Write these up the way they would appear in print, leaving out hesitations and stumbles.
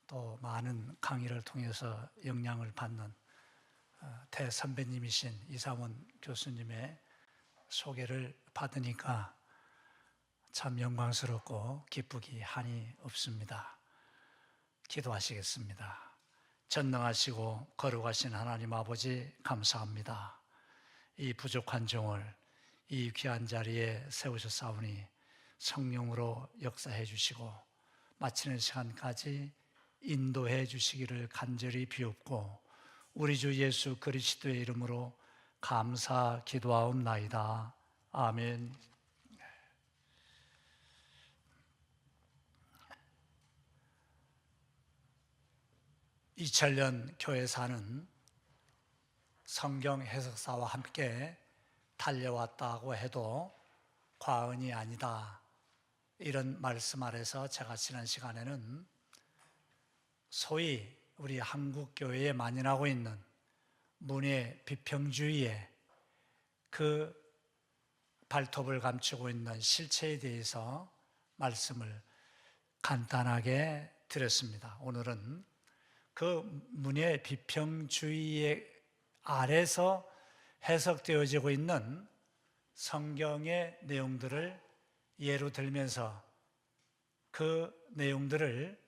또 많은 강의를 통해서 영향을 받는 대선배님이신 이상원 교수님의 소개를 받으니까 참 영광스럽고 기쁘기 한이 없습니다. 기도하시겠습니다. 전능하시고 거룩하신 하나님 아버지, 감사합니다. 이 부족한 종을 이 귀한 자리에 세우셨사오니 성령으로 역사해 주시고 마치는 시간까지 인도해 주시기를 간절히 비옵고 우리 주 예수 그리스도의 이름으로 감사 기도하옵나이다. 아멘. 2000년 교회사는 성경 해석사와 함께 달려왔다고 해도 과언이 아니다. 이런 말씀 아래서 제가 지난 시간에는 소위 우리 한국교회에 만연하고 있는 문예 비평주의의 그 발톱을 감추고 있는 실체에 대해서 말씀을 간단하게 드렸습니다. 오늘은 그 문예 비평주의 아래서 해석되어지고 있는 성경의 내용들을 예로 들면서 그 내용들을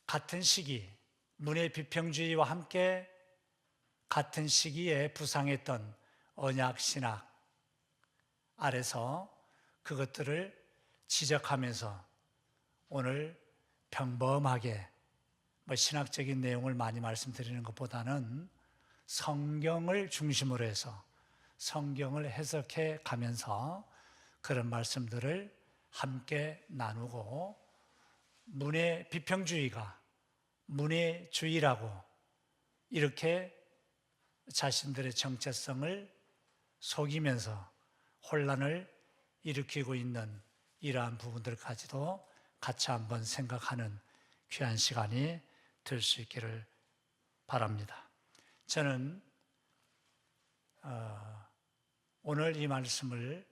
같은 시기, 문예 비평주의와 함께 같은 시기에 부상했던 언약신학 아래서 그것들을 지적하면서 오늘 평범하게 신학적인 내용을 많이 말씀드리는 것보다는 성경을 중심으로 해서 성경을 해석해 가면서 그런 말씀들을 함께 나누고 문예 비평주의가 문예주의라고 이렇게 자신들의 정체성을 속이면서 혼란을 일으키고 있는 이러한 부분들까지도 같이 한번 생각하는 귀한 시간이 될 수 있기를 바랍니다. 저는 오늘 이 말씀을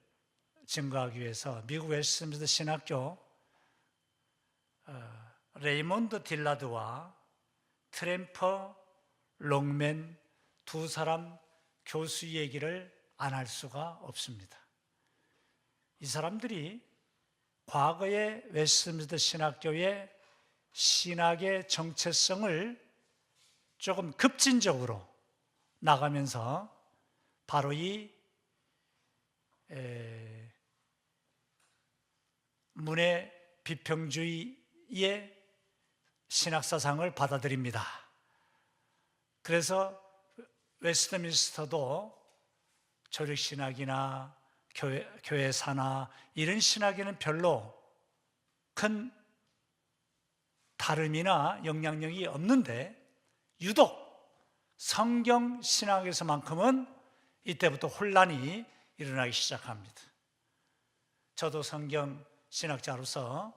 증거하기 위해서 미국 웨스트민스터 신학교 레이몬드 딜라드와 트램퍼 롱맨 두 사람 교수 얘기를 안 할 수가 없습니다. 이 사람들이 과거의 웨스트민스터 신학교의 신학의 정체성을 조금 급진적으로 나가면서 바로 이 문예 비평주의의 신학사상을 받아들입니다. 그래서 웨스트민스터도 조력신학이나 교회사나 이런 신학에는 별로 큰 다름이나 영향력이 없는데 유독 성경 신학에서만큼은 이때부터 혼란이 일어나기 시작합니다. 저도 성경 신학자로서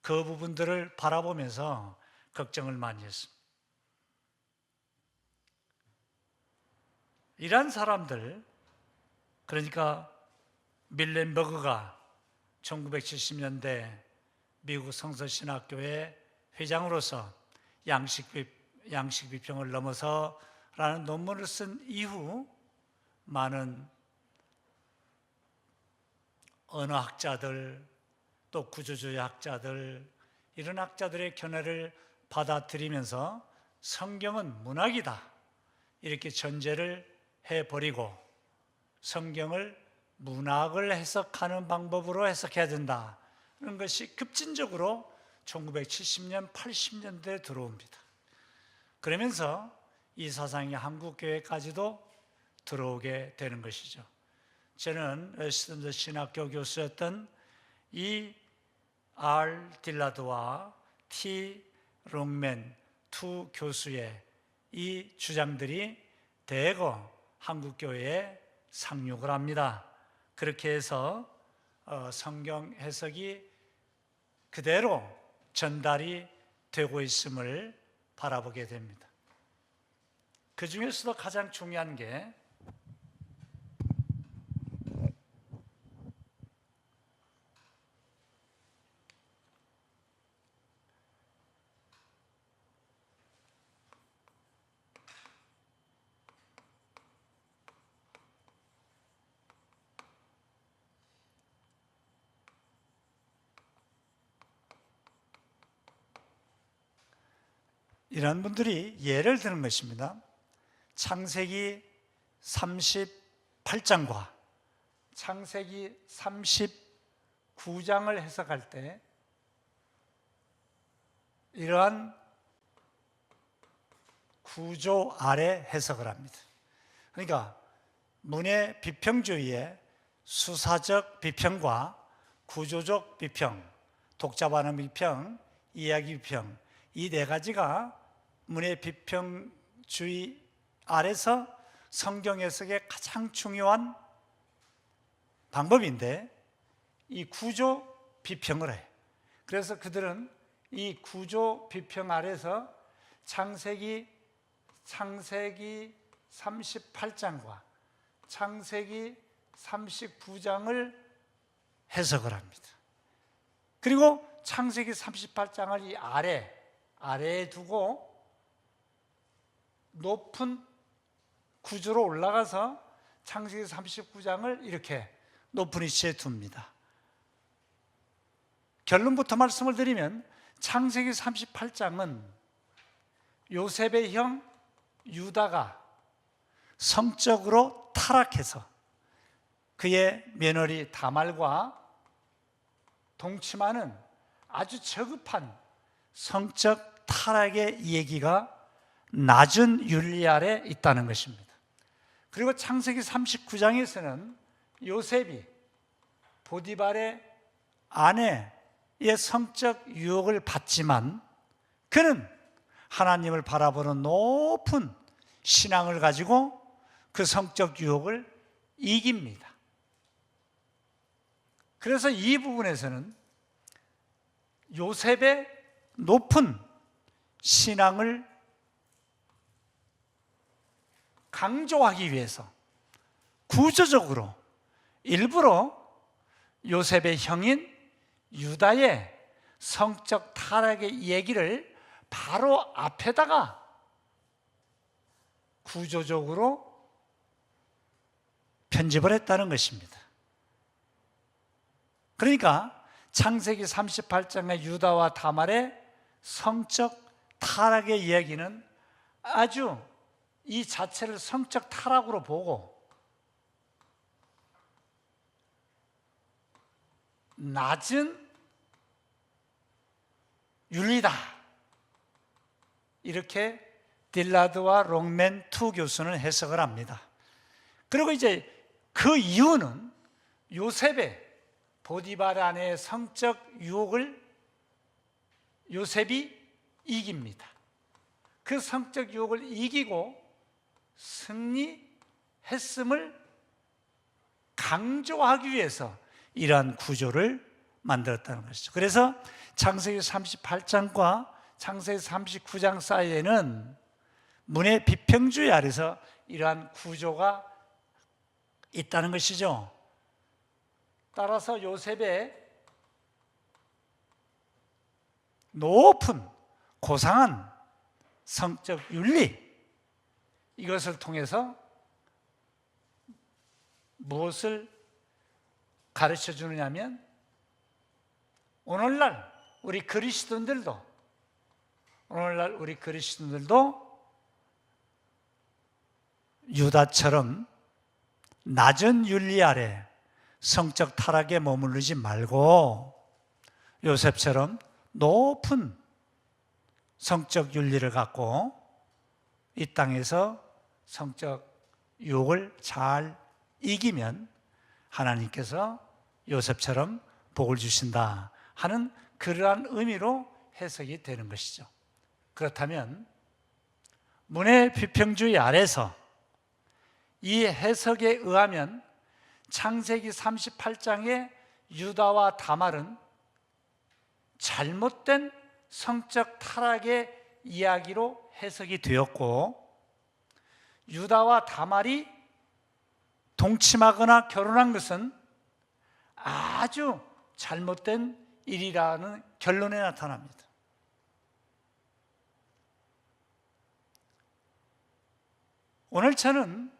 그 부분들을 바라보면서 걱정을 많이 했습니다. 이런 사람들, 그러니까 밀렌버그가 1970년대 미국 성서신학교의 회장으로서 양식 비평을 넘어서라는 논문을 쓴 이후 많은 언어학자들 또 구조조약자들 이런 학자들의 견해를 받아들이면서 성경은 문학이다 이렇게 전제를 해버리고 성경을 문학을 해석하는 방법으로 해석해야 된다 그런 것이 급진적으로 1970년, 80년대에 들어옵니다. 그러면서 이 사상이 한국교회까지도 들어오게 되는 것이죠. 저는 웨스트민스터 신학교 교수였던 이 R. 딜라드와 T. 롱맨 두 교수의 이 주장들이 대거 한국교회에 상륙을 합니다. 그렇게 해서 성경 해석이 그대로 전달이 되고 있음을 바라보게 됩니다. 그 중에서도 가장 중요한 게 이런 분들이 예를 드는 것입니다. 창세기 38장과 창세기 39장을 해석할 때 이러한 구조 아래 해석을 합니다. 그러니까 문해 비평주의의 수사적 비평과 구조적 비평, 독자 반응 비평, 이야기 비평, 이 네 가지가 문해 비평주의 아래서 성경 해석의 가장 중요한 방법인데, 이 구조 비평을 해. 그래서 그들은 이 구조 비평 아래서 창세기 38장과 창세기 39장을 해석을 합니다. 그리고 창세기 38장을 이 아래에 두고 높은 구조로 올라가서 창세기 39장을 이렇게 높은 위치에 둡니다. 결론부터 말씀을 드리면 창세기 38장은 요셉의 형 유다가 성적으로 타락해서 그의 며느리 다말과 동침하는 아주 저급한 성적 타락의 얘기가 낮은 윤리 아래 있다는 것입니다. 그리고 창세기 39장에서는 요셉이 보디발의 아내의 성적 유혹을 받지만 그는 하나님을 바라보는 높은 신앙을 가지고 그 성적 유혹을 이깁니다. 그래서 이 부분에서는 요셉의 높은 신앙을 강조하기 위해서 구조적으로 일부러 요셉의 형인 유다의 성적 타락의 얘기를 바로 앞에다가 구조적으로 편집을 했다는 것입니다. 그러니까 창세기 38장의 유다와 다말의 성적 타락의 이야기는 아주 이 자체를 성적 타락으로 보고 낮은 윤리다, 이렇게 딜라드와 롱맨 투 교수는 해석을 합니다. 그리고 이제 그 이유는 요셉의 보디발 아내의 성적 유혹을 요셉이 이깁니다. 그 성적 유혹을 이기고 승리했음을 강조하기 위해서 이러한 구조를 만들었다는 것이죠. 그래서 창세기 38장과 창세기 39장 사이에는 문해 비평주의 아래서 이러한 구조가 있다는 것이죠. 따라서 요셉의 높은 고상한 성적 윤리, 이것을 통해서 무엇을 가르쳐 주느냐면 오늘날 우리 그리스도인들도 유다처럼 낮은 윤리 아래 성적 타락에 머무르지 말고 요셉처럼 높은 성적 윤리를 갖고 이 땅에서 성적 유혹을 잘 이기면 하나님께서 요셉처럼 복을 주신다 하는 그러한 의미로 해석이 되는 것이죠. 그렇다면 문해 비평주의 아래서 이 해석에 의하면 창세기 38장의 유다와 다말은 잘못된 성적 타락의 이야기로 해석이 되었고, 유다와 다말이 동침하거나 결혼한 것은 아주 잘못된 일이라는 결론에 나타납니다. 오늘 저는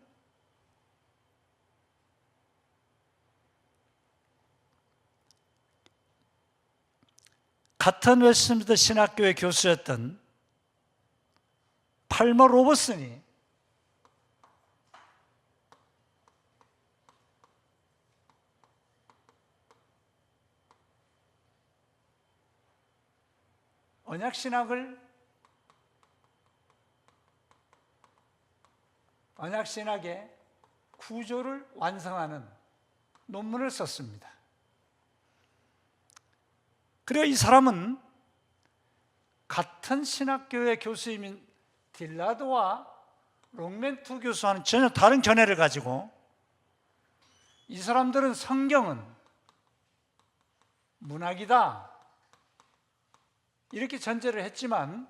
같은 웨스트민스터 신학교의 교수였던 팔머 로버슨이 언약신학의 구조를 완성하는 논문을 썼습니다. 그리고 이 사람은 같은 신학교의 교수인 딜라드와 롱맨 두 교수와는 전혀 다른 견해를 가지고 이 사람들은 성경은 문학이다 이렇게 전제를 했지만,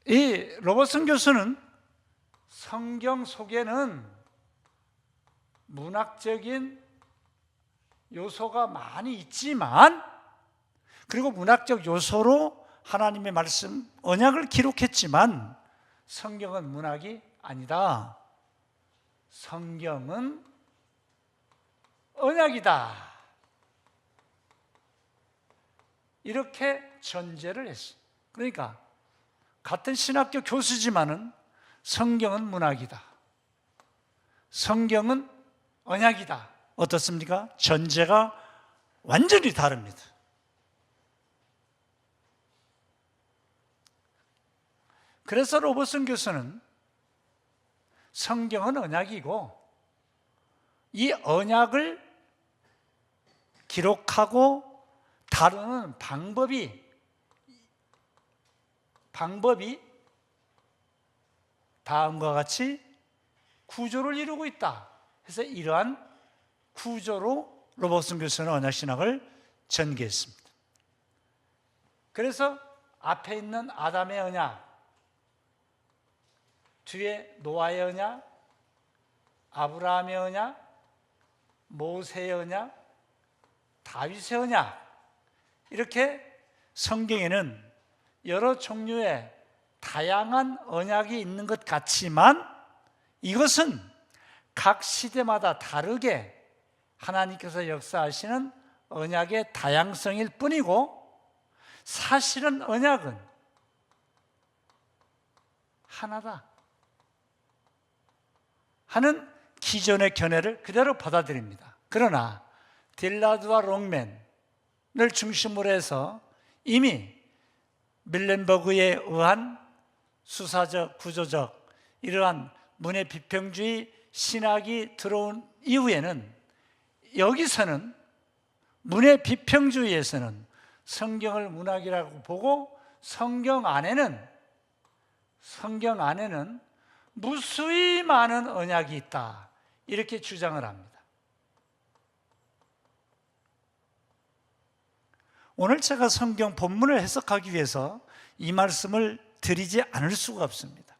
이 로버슨 교수는 성경 속에는 문학적인 요소가 많이 있지만, 그리고 문학적 요소로 하나님의 말씀, 언약을 기록했지만 성경은 문학이 아니다. 성경은 언약이다. 이렇게 전제를 했어요. 그러니까 같은 신학교 교수지만은 성경은 문학이다, 성경은 언약이다. 어떻습니까? 전제가 완전히 다릅니다. 그래서 로버슨 교수는 성경은 언약이고 이 언약을 기록하고 다루는 방법이 다음과 같이 구조를 이루고 있다. 그래서 이러한 구조로 로버슨 교수는 언약신학을 전개했습니다. 그래서 앞에 있는 아담의 언약, 뒤에 노아의 언약, 아브라함의 언약, 모세의 언약, 다윗의 언약, 이렇게 성경에는 여러 종류의 다양한 언약이 있는 것 같지만 이것은 각 시대마다 다르게 하나님께서 역사하시는 언약의 다양성일 뿐이고, 사실은 언약은 하나다 하는 기존의 견해를 그대로 받아들입니다. 그러나 딜라드와 롱맨을 중심으로 해서 이미 밀렌버그에 의한 수사적, 구조적 이러한 문해 비평주의 신학이 들어온 이후에는, 여기서는 문해 비평주의에서는 성경을 문학이라고 보고 성경 안에는 무수히 많은 언약이 있다, 이렇게 주장을 합니다. 오늘 제가 성경 본문을 해석하기 위해서 이 말씀을 드리지 않을 수가 없습니다.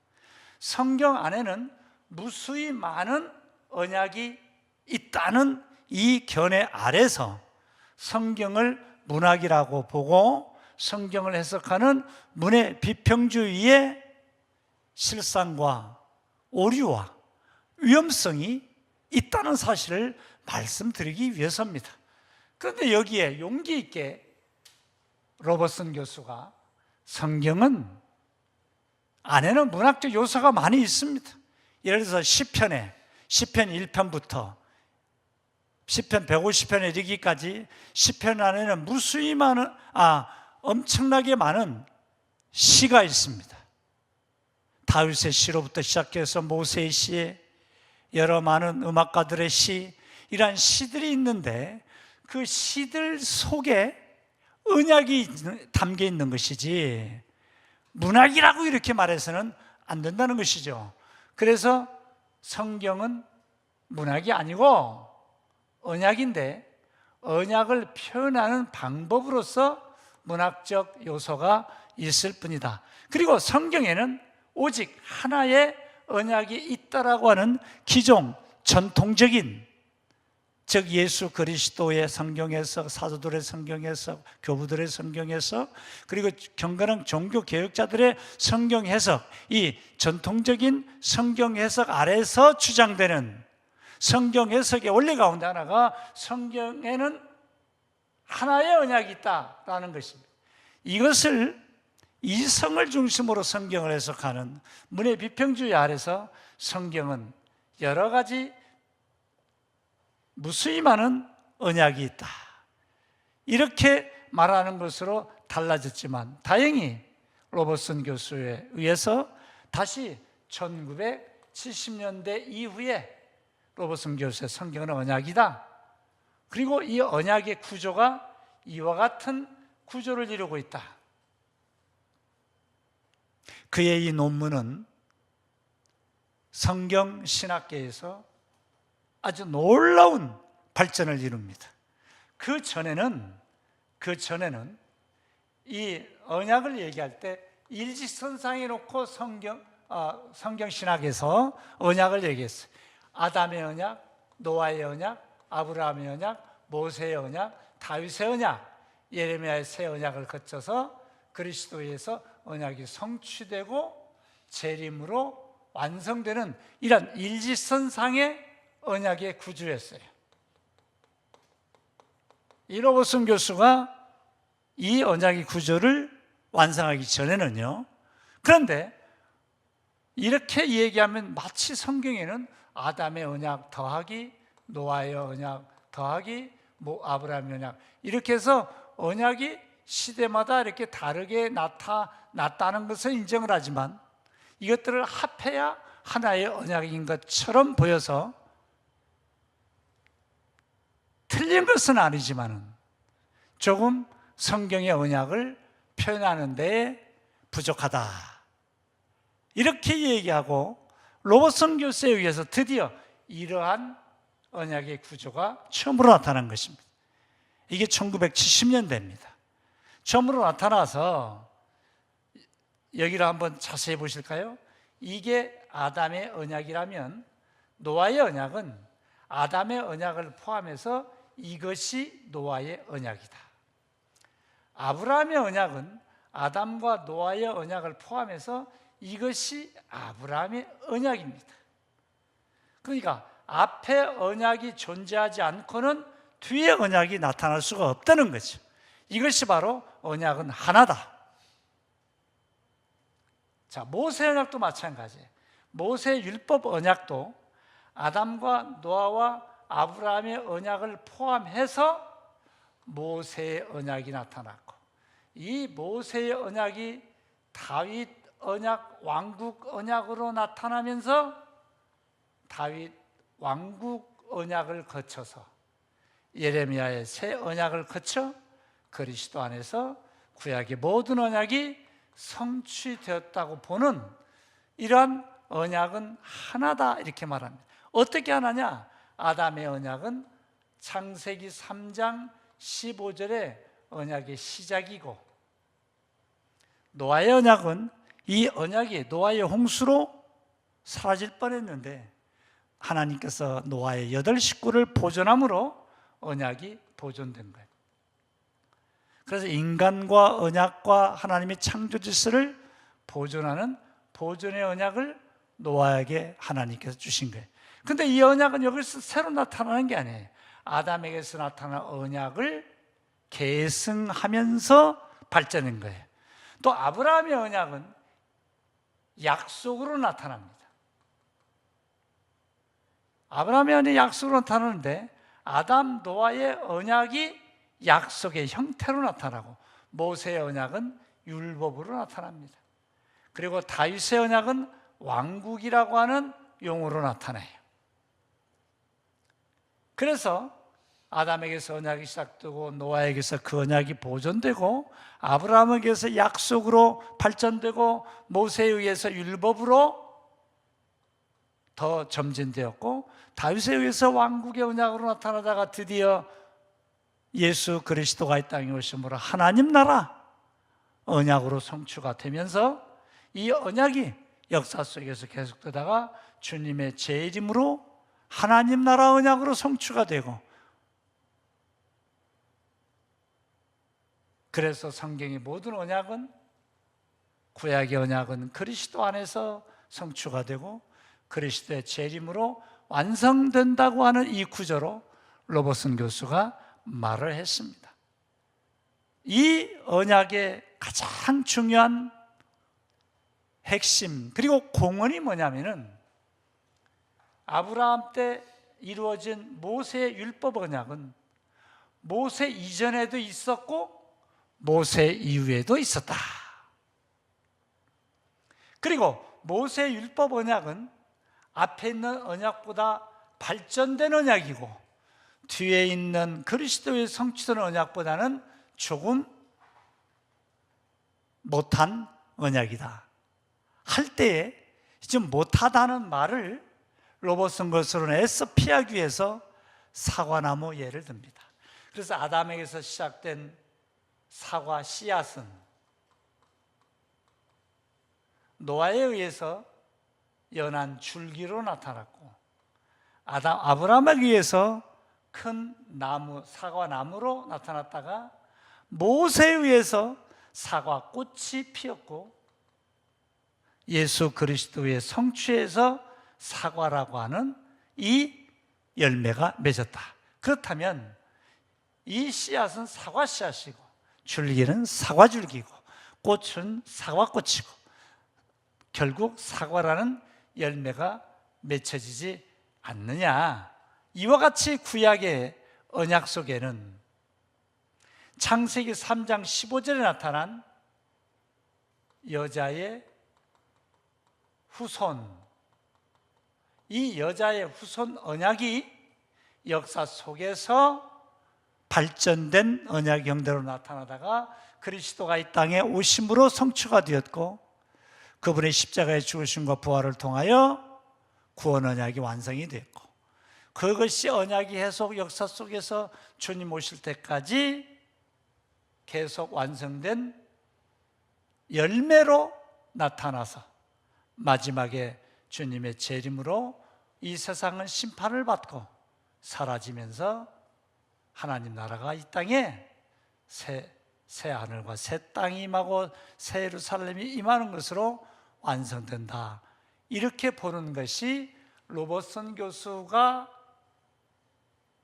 성경 안에는 무수히 많은 언약이 있다는 이 견해 아래서 성경을 문학이라고 보고 성경을 해석하는 문해 비평주의의 실상과 오류와 위험성이 있다는 사실을 말씀드리기 위해서입니다. 그런데 여기에 용기 있게 로버슨 교수가 성경은 안에는 문학적 요소가 많이 있습니다. 예를 들어서 시편 1편부터 시편 150편에 이르기까지 시편 안에는 무수히 많은 엄청나게 많은 시가 있습니다. 다윗의 시로부터 시작해서 모세의 시, 여러 많은 음악가들의 시, 이러한 시들이 있는데 그 시들 속에 언약이 담겨 있는 것이지 문학이라고 이렇게 말해서는 안 된다는 것이죠. 그래서 성경은 문학이 아니고 언약인데, 언약을 표현하는 방법으로서 문학적 요소가 있을 뿐이다. 그리고 성경에는 오직 하나의 언약이 있다라고 하는 기존 전통적인, 즉 예수 그리스도의 성경 해석, 사도들의 성경 해석, 교부들의 성경 해석, 그리고 경건한 종교 개혁자들의 성경 해석, 이 전통적인 성경 해석 아래서 주장되는 성경 해석의 원리 가운데 하나가 성경에는 하나의 언약이 있다라는 것입니다. 이것을 이성을 중심으로 성경을 해석하는 문해 비평주의 아래서 성경은 여러 가지 무수히 많은 언약이 있다, 이렇게 말하는 것으로 달라졌지만, 다행히 로버슨 교수에 의해서 다시 1970년대 이후에 로버슨 교수의 성경은 언약이다, 그리고 이 언약의 구조가 이와 같은 구조를 이루고 있다. 그의 이 논문은 성경 신학계에서 아주 놀라운 발전을 이룹니다. 그 전에는 이 언약을 얘기할 때 일직선상에 놓고 성경 신학에서 언약을 얘기했어요. 아담의 언약, 노아의 언약, 아브라함의 언약, 모세의 언약, 다윗의 언약, 예레미야의 새 언약을 거쳐서 그리스도에서 언약이 성취되고 재림으로 완성되는 이런 일직선상의 언약의 구조였어요. 이 로버슨 교수가 이 언약의 구조를 완성하기 전에는요, 그런데 이렇게 얘기하면 마치 성경에는 아담의 언약 더하기 노아의 언약 더하기 아브라함의 언약, 이렇게 해서 언약이 시대마다 이렇게 다르게 나타났다는 것을 인정을 하지만, 이것들을 합해야 하나의 언약인 것처럼 보여서 틀린 것은 아니지만 조금 성경의 언약을 표현하는 데 부족하다, 이렇게 얘기하고 로버슨 교수에 의해서 드디어 이러한 언약의 구조가 처음으로 나타난 것입니다. 이게 1970년대입니다. 처음으로 나타나서 여기를 한번 자세히 보실까요? 이게 아담의 언약이라면 노아의 언약은 아담의 언약을 포함해서 이것이 노아의 언약이다. 아브라함의 언약은 아담과 노아의 언약을 포함해서 이것이 아브라함의 언약입니다. 그러니까 앞에 언약이 존재하지 않고는 뒤에 언약이 나타날 수가 없다는 거죠. 이것이 바로 언약은 하나다. 자, 모세 언약도 마찬가지예요. 모세 율법 언약도 아담과 노아와 아브라함의 언약을 포함해서 모세의 언약이 나타났고, 이 모세의 언약이 다윗 언약, 왕국 언약으로 나타나면서 다윗 왕국 언약을 거쳐서 예레미야의 새 언약을 거쳐 그리스도 안에서 구약의 모든 언약이 성취되었다고 보는 이러한 언약은 하나다, 이렇게 말합니다. 어떻게 하나냐? 아담의 언약은 창세기 3장 15절의 언약의 시작이고, 노아의 언약은 이 언약이 노아의 홍수로 사라질 뻔했는데 하나님께서 노아의 8식구를 보존함으로 언약이 보존된 거예요. 그래서 인간과 언약과 하나님의 창조 질서를 보존하는 보존의 언약을 노아에게 하나님께서 주신 거예요. 근데 이 언약은 여기서 새로 나타나는 게 아니에요. 아담에게서 나타난 언약을 계승하면서 발전한 거예요. 또 아브라함의 언약은 약속으로 나타납니다. 아브라함의 언약이 약속으로 나타나는데 아담, 노아의 언약이 약속의 형태로 나타나고, 모세의 언약은 율법으로 나타납니다. 그리고 다윗의 언약은 왕국이라고 하는 용어로 나타나요. 그래서 아담에게서 언약이 시작되고 노아에게서 그 언약이 보존되고 아브라함에게서 약속으로 발전되고 모세에 의해서 율법으로 더 점진되었고 다윗에 의해서 왕국의 언약으로 나타나다가 드디어 예수 그리스도가 이 땅에 오심으로 하나님 나라 언약으로 성취가 되면서 이 언약이 역사 속에서 계속되다가 주님의 재림으로 하나님 나라 언약으로 성취가 되고, 그래서 성경의 모든 언약은, 구약의 언약은 그리스도 안에서 성취가 되고 그리스도의 재림으로 완성된다고 하는 이 구조로 로버슨 교수가 말을 했습니다. 이 언약의 가장 중요한 핵심 그리고 공헌이 뭐냐면은 아브라함 때 이루어진 모세의 율법 언약은 모세 이전에도 있었고 모세 이후에도 있었다. 그리고 모세 율법 언약은 앞에 있는 언약보다 발전된 언약이고 뒤에 있는 그리스도의 성취된 언약보다는 조금 못한 언약이다 할 때에 지금 못하다는 말을 로버슨 것으로는 애써 피하기 위해서 사과나무 예를 듭니다. 그래서 아담에게서 시작된 사과 씨앗은 노아에 의해서 연한 줄기로 나타났고 아브라함에 의해서 큰 나무, 사과나무로 나타났다가 모세에 의해서 사과꽃이 피었고 예수 그리스도의 성취에서 사과라고 하는 이 열매가 맺었다. 그렇다면 이 씨앗은 사과 씨앗이고 줄기는 사과 줄기고 꽃은 사과꽃이고 결국 사과라는 열매가 맺혀지지 않느냐. 이와 같이 구약의 언약 속에는 창세기 3장 15절에 나타난 여자의 후손, 이 여자의 후손 언약이 역사 속에서 발전된 언약 형태로 나타나다가 그리스도가 이 땅에 오심으로 성취가 되었고 그분의 십자가의 죽으심과 부활을 통하여 구원 언약이 완성이 됐고 그것이 언약이 계속 역사 속에서 주님 오실 때까지 계속 완성된 열매로 나타나서 마지막에 주님의 재림으로 이 세상은 심판을 받고 사라지면서 하나님 나라가 이 땅에 새 하늘과 새 땅이 임하고 새 예루살렘이 임하는 것으로 완성된다. 이렇게 보는 것이 로버슨 교수가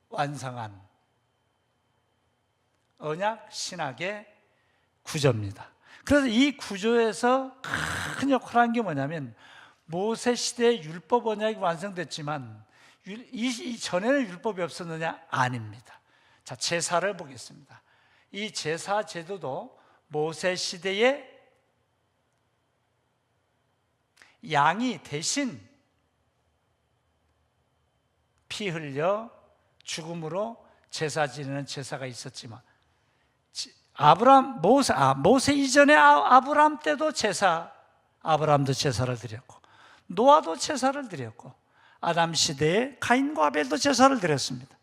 완성한 언약 신학의 구조입니다. 그래서 이 구조에서 큰 역할을 한 게 뭐냐면 모세 시대의 율법 언약이 완성됐지만 이전에는 율법이 없었느냐? 아닙니다. 자, 제사를 보겠습니다. 이 제사 제도도 모세 시대에 양이 대신 피 흘려 죽음으로 제사 지내는 제사가 있었지만 모세 이전에 아브라함 때도 아브라함도 제사를 드렸고 노아도 제사를 드렸고 아담 시대에 가인과 아벨도 제사를 드렸습니다.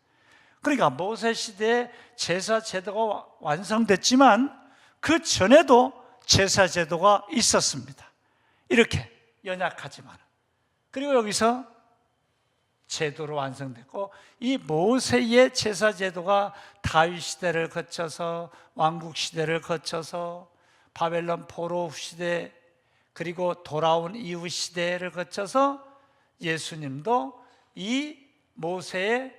그러니까 모세 시대에 제사 제도가 완성됐지만 그 전에도 제사 제도가 있었습니다. 이렇게 연약하지만 그리고 여기서 제도로 완성됐고 이 모세의 제사 제도가 다윗 시대를 거쳐서 왕국 시대를 거쳐서 바벨론 포로 시대 그리고 돌아온 이후 시대를 거쳐서 예수님도 이 모세의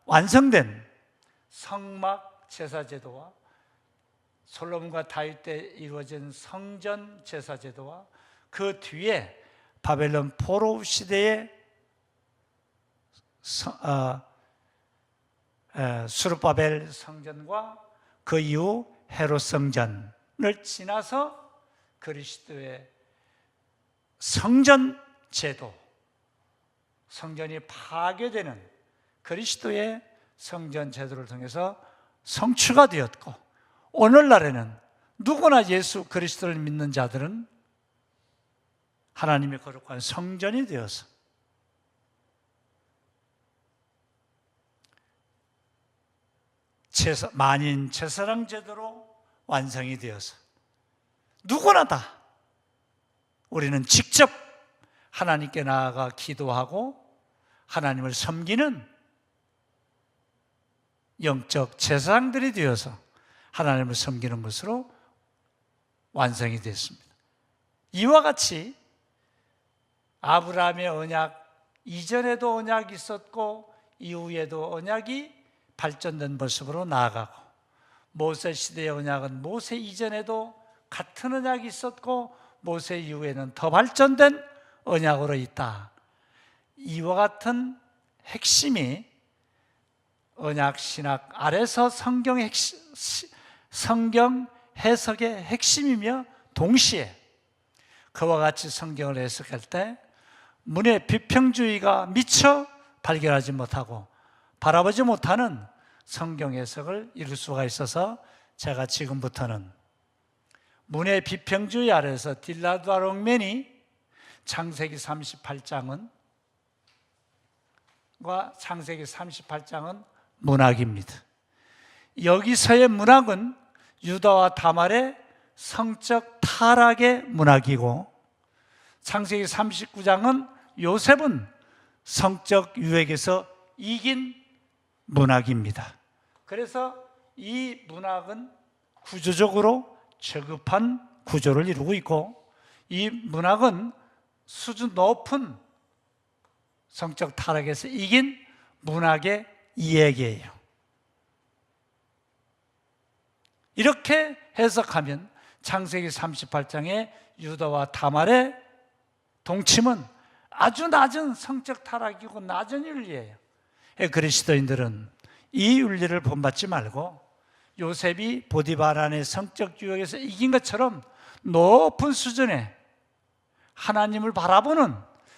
완성된 성막 제사 제도와 솔로몬과 다윗 때 이루어진 성전 제사 제도와 그 뒤에 바벨론 포로 시대의 수르바벨 성전과 그 이후 헤롯 성전을 지나서 그리스도의 성전 제도, 성전이 파괴되는 그리스도의 성전 제도를 통해서 성취가 되었고 오늘날에는 누구나 예수 그리스도를 믿는 자들은 하나님의 거룩한 성전이 되어서 만인 제사랑 제도로 완성이 되어서 누구나 다 우리는 직접 하나님께 나아가 기도하고 하나님을 섬기는 영적 제사장들이 되어서 하나님을 섬기는 것으로 완성이 됐습니다. 이와 같이 아브라함의 언약 이전에도 언약이 있었고 이후에도 언약이 발전된 모습으로 나아가고 모세 시대의 언약은 모세 이전에도 같은 언약이 있었고 모세 이후에는 더 발전된 언약으로 있다. 이와 같은 핵심이 언약 신학 아래서 성경 해석의 핵심이며 동시에 그와 같이 성경을 해석할 때 문의 비평주의가 미처 발견하지 못하고 바라보지 못하는 성경 해석을 이룰 수가 있어서 제가 지금부터는 문의 비평주의 아래서 딜라드와 롱맨이 창세기 38장은 문학입니다. 여기서의 문학은 유다와 다말의 성적 타락의 문학이고 창세기 39장은 요셉은 성적 유혹에서 이긴 문학입니다. 그래서 이 문학은 구조적으로 저급한 구조를 이루고 있고 이 문학은 수준 높은 성적 타락에서 이긴 문학의 이야기예요. 이렇게 해석하면 창세기 38장의 유다와 다말의 동침은 아주 낮은 성적 타락이고 낮은 윤리예요. 그리스도인들은 이 윤리를 본받지 말고 요셉이 보디바란의 성적 유혹에서 이긴 것처럼 높은 수준의 하나님을 바라보는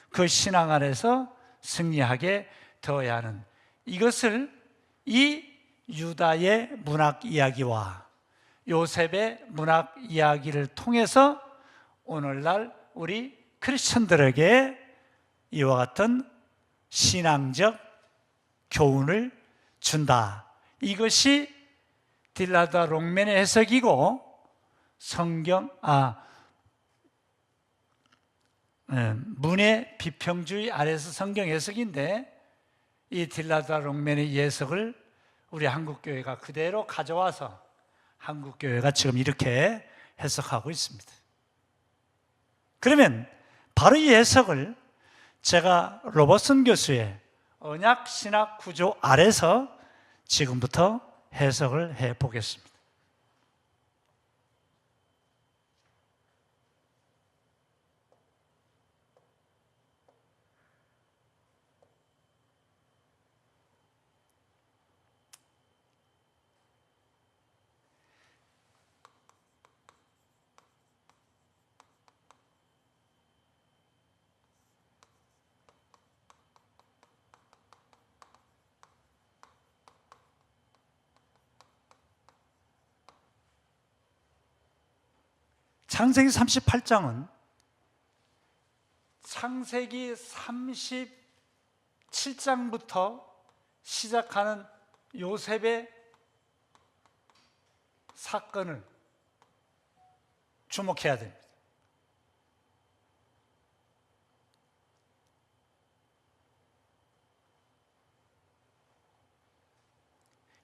그 신앙 안에서 승리하게 되어야 하는, 이것을 이 유다의 문학 이야기와 요셉의 문학 이야기를 통해서 오늘날 우리 크리스천들에게 이와 같은 신앙적 교훈을 준다. 이것이 딜라드와 롱맨의 해석이고 문의 비평주의 아래서 성경 해석인데 이 딜라드와 롱맨의 해석을 우리 한국교회가 그대로 가져와서 한국교회가 지금 이렇게 해석하고 있습니다. 그러면 바로 이 해석을 제가 로버슨 교수의 언약신학 구조 아래서 지금부터 해석을 해보겠습니다. 창세기 38장은 창세기 37장부터 시작하는 요셉의 사건을 주목해야 됩니다.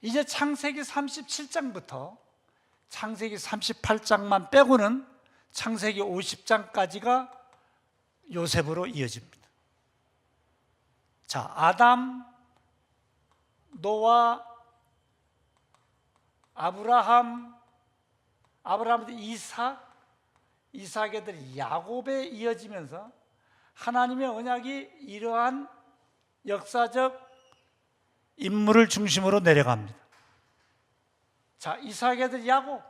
이제 창세기 37장부터 창세기 38장만 빼고는 창세기 50장까지가 요셉으로 이어집니다. 자, 아담, 노아, 아브라함, 이삭의 아들 야곱에 이어지면서 하나님의 언약이 이러한 역사적 인물을 중심으로 내려갑니다. 자, 이삭의 아들 야곱을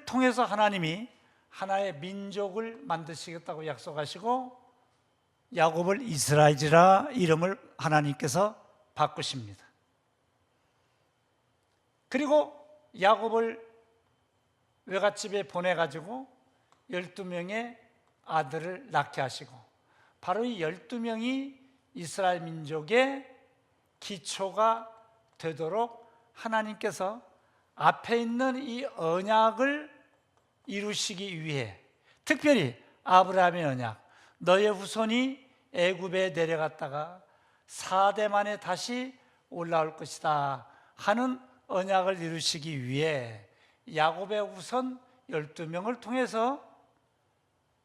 통해서 하나님이 하나의 민족을 만드시겠다고 약속하시고 야곱을 이스라엘이라 이름을 하나님께서 바꾸십니다. 그리고 야곱을 외갓집에 보내가지고 12명의 아들을 낳게 하시고 바로 이 12명이 이스라엘 민족의 기초가 되도록 하나님께서 앞에 있는 이 언약을 이루시기 위해 특별히 아브라함의 언약, 너의 후손이 애굽에 내려갔다가 4대 만에 다시 올라올 것이다 하는 언약을 이루시기 위해 야곱의 후손 12명을 통해서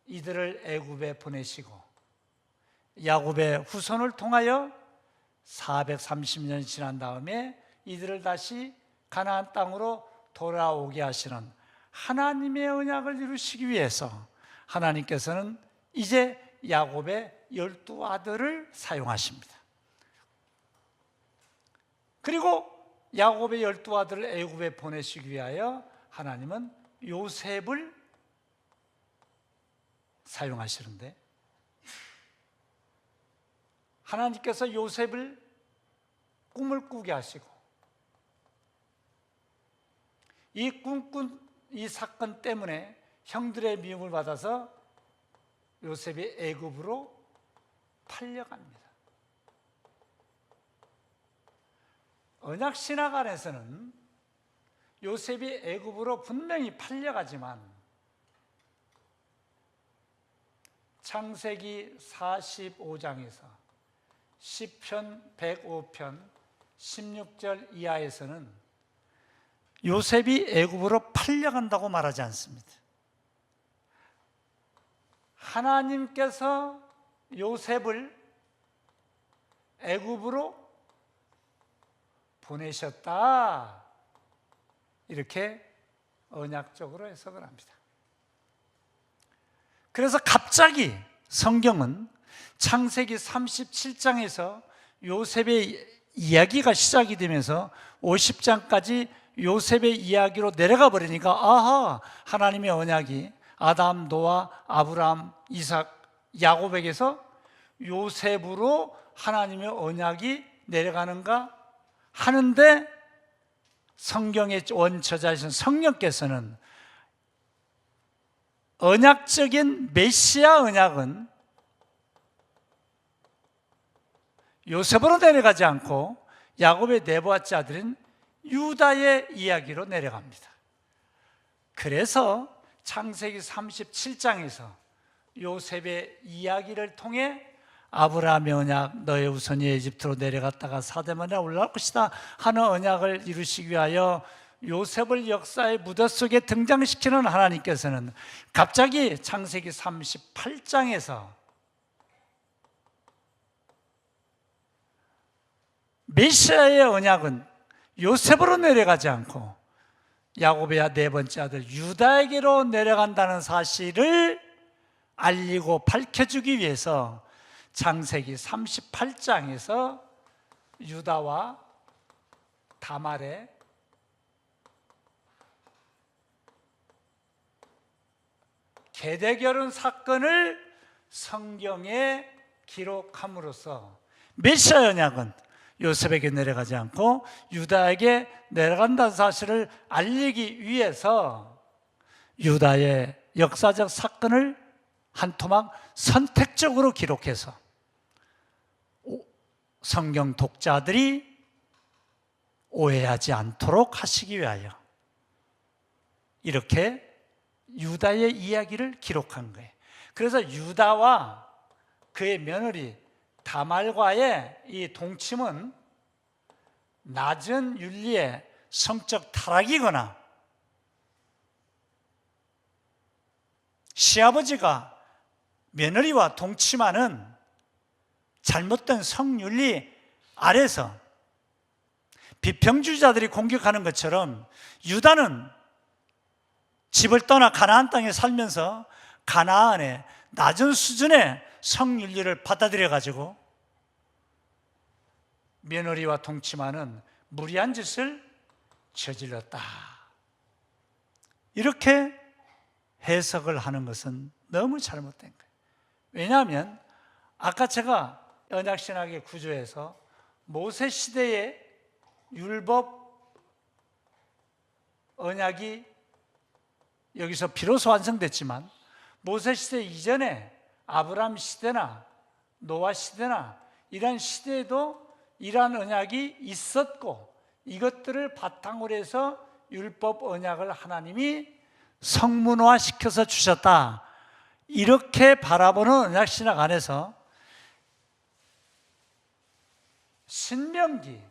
이들을 애굽에 보내시고 야곱의 후손을 통하여 430년이 지난 다음에 이들을 다시 가나안 땅으로 돌아오게 하시는 하나님의 언약을 이루시기 위해서 하나님께서는 이제 야곱의 12아들을 사용하십니다. 그리고 야곱의 12아들을 애굽에 보내시기 위하여 하나님은 요셉을 사용하시는데, 하나님께서 요셉을 꿈을 꾸게 하시고 이 꿈꾼 이 사건 때문에 형들의 미움을 받아서 요셉이 애굽으로 팔려갑니다. 언약신학 안에서는 요셉이 애굽으로 분명히 팔려가지만 창세기 45장에서 시편 105편 16절 이하에서는 요셉이 애굽으로 팔려간다고 말하지 않습니다. 하나님께서 요셉을 애굽으로 보내셨다, 이렇게 언약적으로 해석을 합니다. 그래서 갑자기 성경은 창세기 37장에서 요셉의 이야기가 시작이 되면서 50장까지 요셉의 이야기로 내려가 버리니까, 아하, 하나님의 언약이 아담, 노아, 아브라함, 이삭, 야곱에게서 요셉으로 하나님의 언약이 내려가는가 하는데, 성경의 원저자이신 성령께서는 언약적인 메시아 언약은 요셉으로 내려가지 않고 야곱의 네 번째 아들인 유다의 이야기로 내려갑니다. 그래서 창세기 37장에서 요셉의 이야기를 통해 아브라함의 언약, 너의 후손이 에집트로 내려갔다가 사대만에 올라올 것이다 하는 언약을 이루시기 위하여 요셉을 역사의 무대 속에 등장시키는 하나님께서는 갑자기 창세기 38장에서 메시아의 언약은 요셉으로 내려가지 않고 야곱의 네 번째 아들 유다에게로 내려간다는 사실을 알리고 밝혀주기 위해서 창세기 38장에서 유다와 다말의 계대결혼 사건을 성경에 기록함으로써 메시아 언약은 요셉에게 내려가지 않고 유다에게 내려간다는 사실을 알리기 위해서 유다의 역사적 사건을 한 토막 선택적으로 기록해서 성경 독자들이 오해하지 않도록 하시기 위하여 이렇게 유다의 이야기를 기록한 거예요. 그래서 유다와 그의 며느리 다말과의 이 동침은 낮은 윤리의 성적 타락이거나 시아버지가 며느리와 동침하는 잘못된 성윤리 아래서 비평주의자들이 공격하는 것처럼 유다는 집을 떠나 가나안 땅에 살면서 가나안의 낮은 수준의 성윤리를 받아들여 가지고 며느리와 동침하는 무리한 짓을 저질렀다, 이렇게 해석을 하는 것은 너무 잘못된 거예요. 왜냐하면 아까 제가 언약신학의 구조에서 모세 시대의 율법 언약이 여기서 비로소 완성됐지만 모세 시대 이전에 아브라함 시대나 노아 시대나 이러한 시대에도 이러한 언약이 있었고, 이것들을 바탕으로 해서 율법 언약을 하나님이 성문화시켜서 주셨다, 이렇게 바라보는 언약신학 안에서 신명기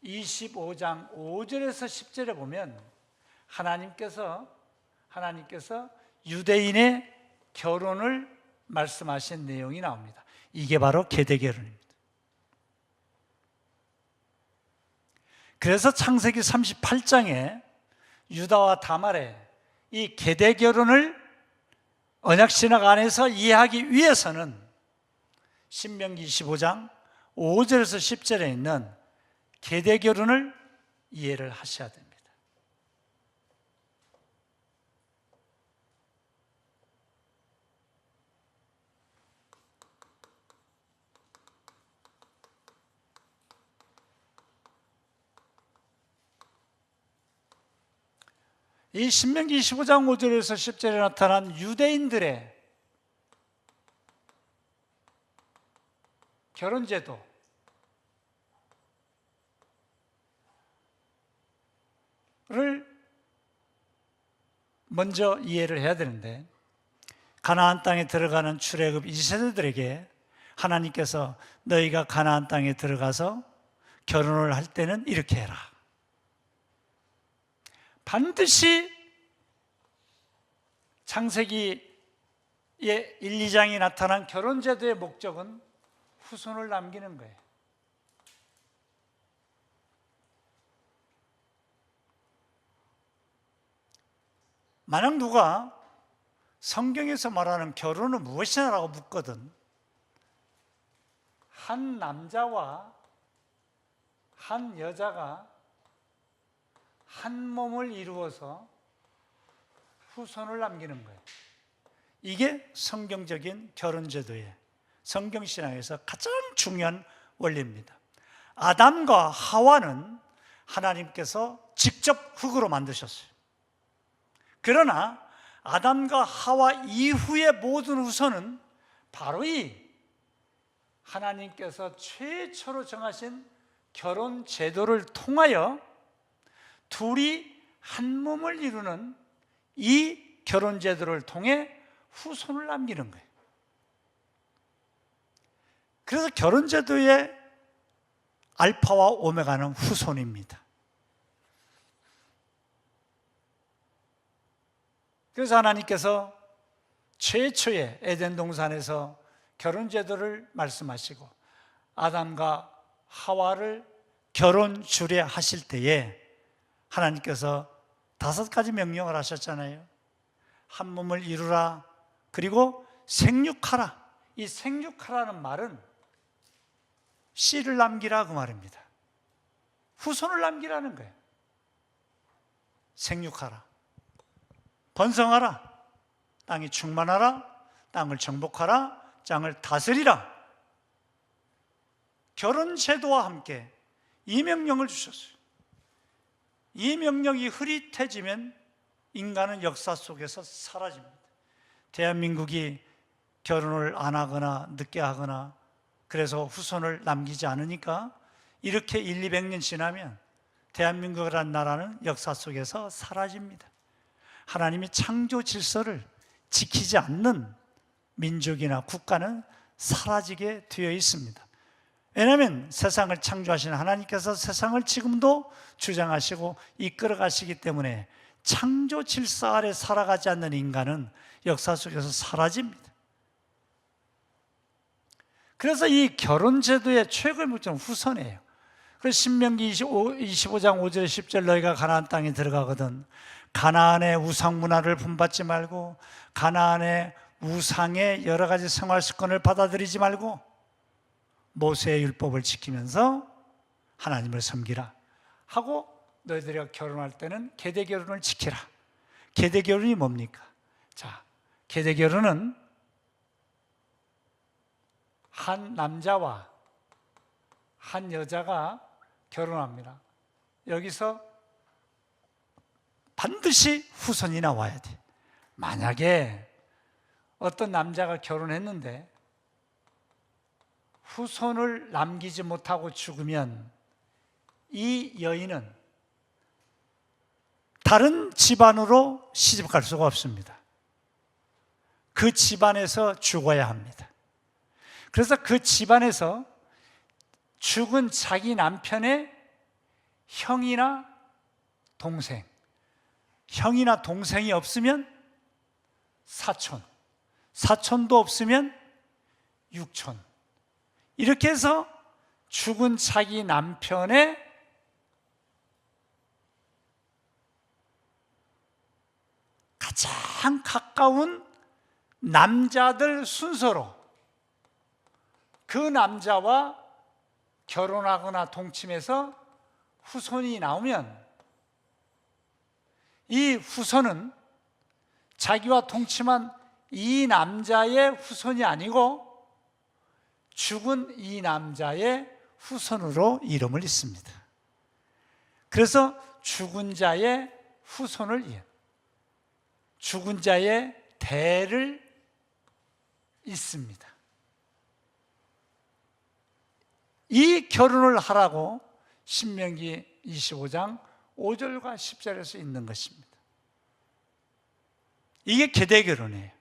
25장 5절에서 10절에 보면 하나님께서 유대인의 결혼을 말씀하신 내용이 나옵니다. 이게 바로 계대결혼입니다. 그래서 창세기 38장에 유다와 다말의 이 계대 결혼을 언약신학 안에서 이해하기 위해서는 신명기 25장 5절에서 10절에 있는 계대 결혼을 이해를 하셔야 됩니다. 이 신명기 25장 5절에서 10절에 나타난 유대인들의 결혼제도를 먼저 이해를 해야 되는데, 가나안 땅에 들어가는 출애굽 2세대들에게 하나님께서 너희가 가나안 땅에 들어가서 결혼을 할 때는 이렇게 해라. 반드시 창세기의 1, 2장이 나타난 결혼제도의 목적은 후손을 남기는 거예요. 만약 누가 성경에서 말하는 결혼은 무엇이냐라고 묻거든, 한 남자와 한 여자가 한 몸을 이루어서 후손을 남기는 거예요. 이게 성경적인 결혼제도의 성경신앙에서 가장 중요한 원리입니다. 아담과 하와는 하나님께서 직접 흙으로 만드셨어요. 그러나 아담과 하와 이후의 모든 후손은 바로 이 하나님께서 최초로 정하신 결혼 제도를 통하여 둘이 한 몸을 이루는 이 결혼 제도를 통해 후손을 남기는 거예요. 그래서 결혼 제도의 알파와 오메가는 후손입니다. 그래서 하나님께서 최초의 에덴 동산에서 결혼 제도를 말씀하시고 아담과 하와를 결혼 주례하실 때에 하나님께서 5가지 명령을 하셨잖아요. 한 몸을 이루라, 그리고 생육하라. 이 생육하라는 말은 씨를 남기라 그 말입니다. 후손을 남기라는 거예요. 생육하라, 번성하라, 땅이 충만하라, 땅을 정복하라, 땅을 다스리라. 결혼 제도와 함께 이 명령을 주셨어요. 이 명령이 흐릿해지면 인간은 역사 속에서 사라집니다. 대한민국이 결혼을 안 하거나 늦게 하거나 그래서 후손을 남기지 않으니까 이렇게 1, 200년 지나면 대한민국이라는 나라는 역사 속에서 사라집니다. 하나님이 창조 질서를 지키지 않는 민족이나 국가는 사라지게 되어 있습니다. 왜냐하면 세상을 창조하신 하나님께서 세상을 지금도 주장하시고 이끌어 가시기 때문에 창조 질서 아래 살아가지 않는 인간은 역사 속에서 사라집니다. 그래서 이 결혼제도의 최고의 목적은 후손이에요. 그래서 신명기 25장 5절 10절 너희가 가나안 땅에 들어가거든 가나안의 우상 문화를 본받지 말고 가나안의 우상의 여러 가지 생활 습관을 받아들이지 말고 모세의 율법을 지키면서 하나님을 섬기라 하고 너희들이 결혼할 때는 계대 결혼을 지키라. 계대 결혼이 뭡니까? 자, 계대 결혼은 한 남자와 한 여자가 결혼합니다. 여기서 반드시 후손이 나와야 돼. 만약에 어떤 남자가 결혼했는데 후손을 남기지 못하고 죽으면 이 여인은 다른 집안으로 시집갈 수가 없습니다. 그 집안에서 죽어야 합니다. 그래서 그 집안에서 죽은 자기 남편의 형이나 동생, 형이나 동생이 없으면 사촌, 사촌도 없으면 육촌, 이렇게 해서 죽은 자기 남편의 가장 가까운 남자들 순서로 그 남자와 결혼하거나 동침해서 후손이 나오면 이 후손은 자기와 동침한 이 남자의 후손이 아니고 죽은 이 남자의 후손으로 이름을 잇습니다. 그래서 죽은 자의 후손을 이어 죽은 자의 대를 잇습니다. 이 결혼을 하라고 신명기 25장 5절과 10절에서 있는 것입니다. 이게 계대 결혼이에요.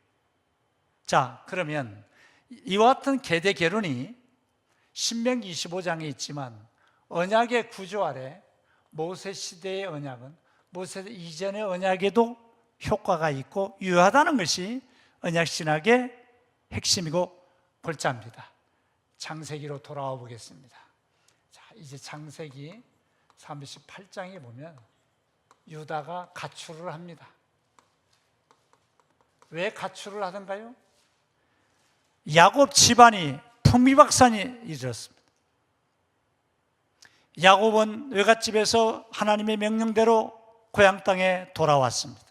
자, 그러면 이와 같은 계대 결혼이 신명기 25장에 있지만 언약의 구조 아래 모세 시대의 언약은 모세 이전의 언약에도 효과가 있고 유효하다는 것이 언약 신학의 핵심이고 골자입니다. 창세기로 돌아와 보겠습니다. 자, 이제 창세기 38장에 보면 유다가 가출을 합니다. 왜 가출을 하던가요? 야곱 집안이 풍비박산이 이르렀습니다. 야곱은 외갓집에서 하나님의 명령대로 고향 땅에 돌아왔습니다.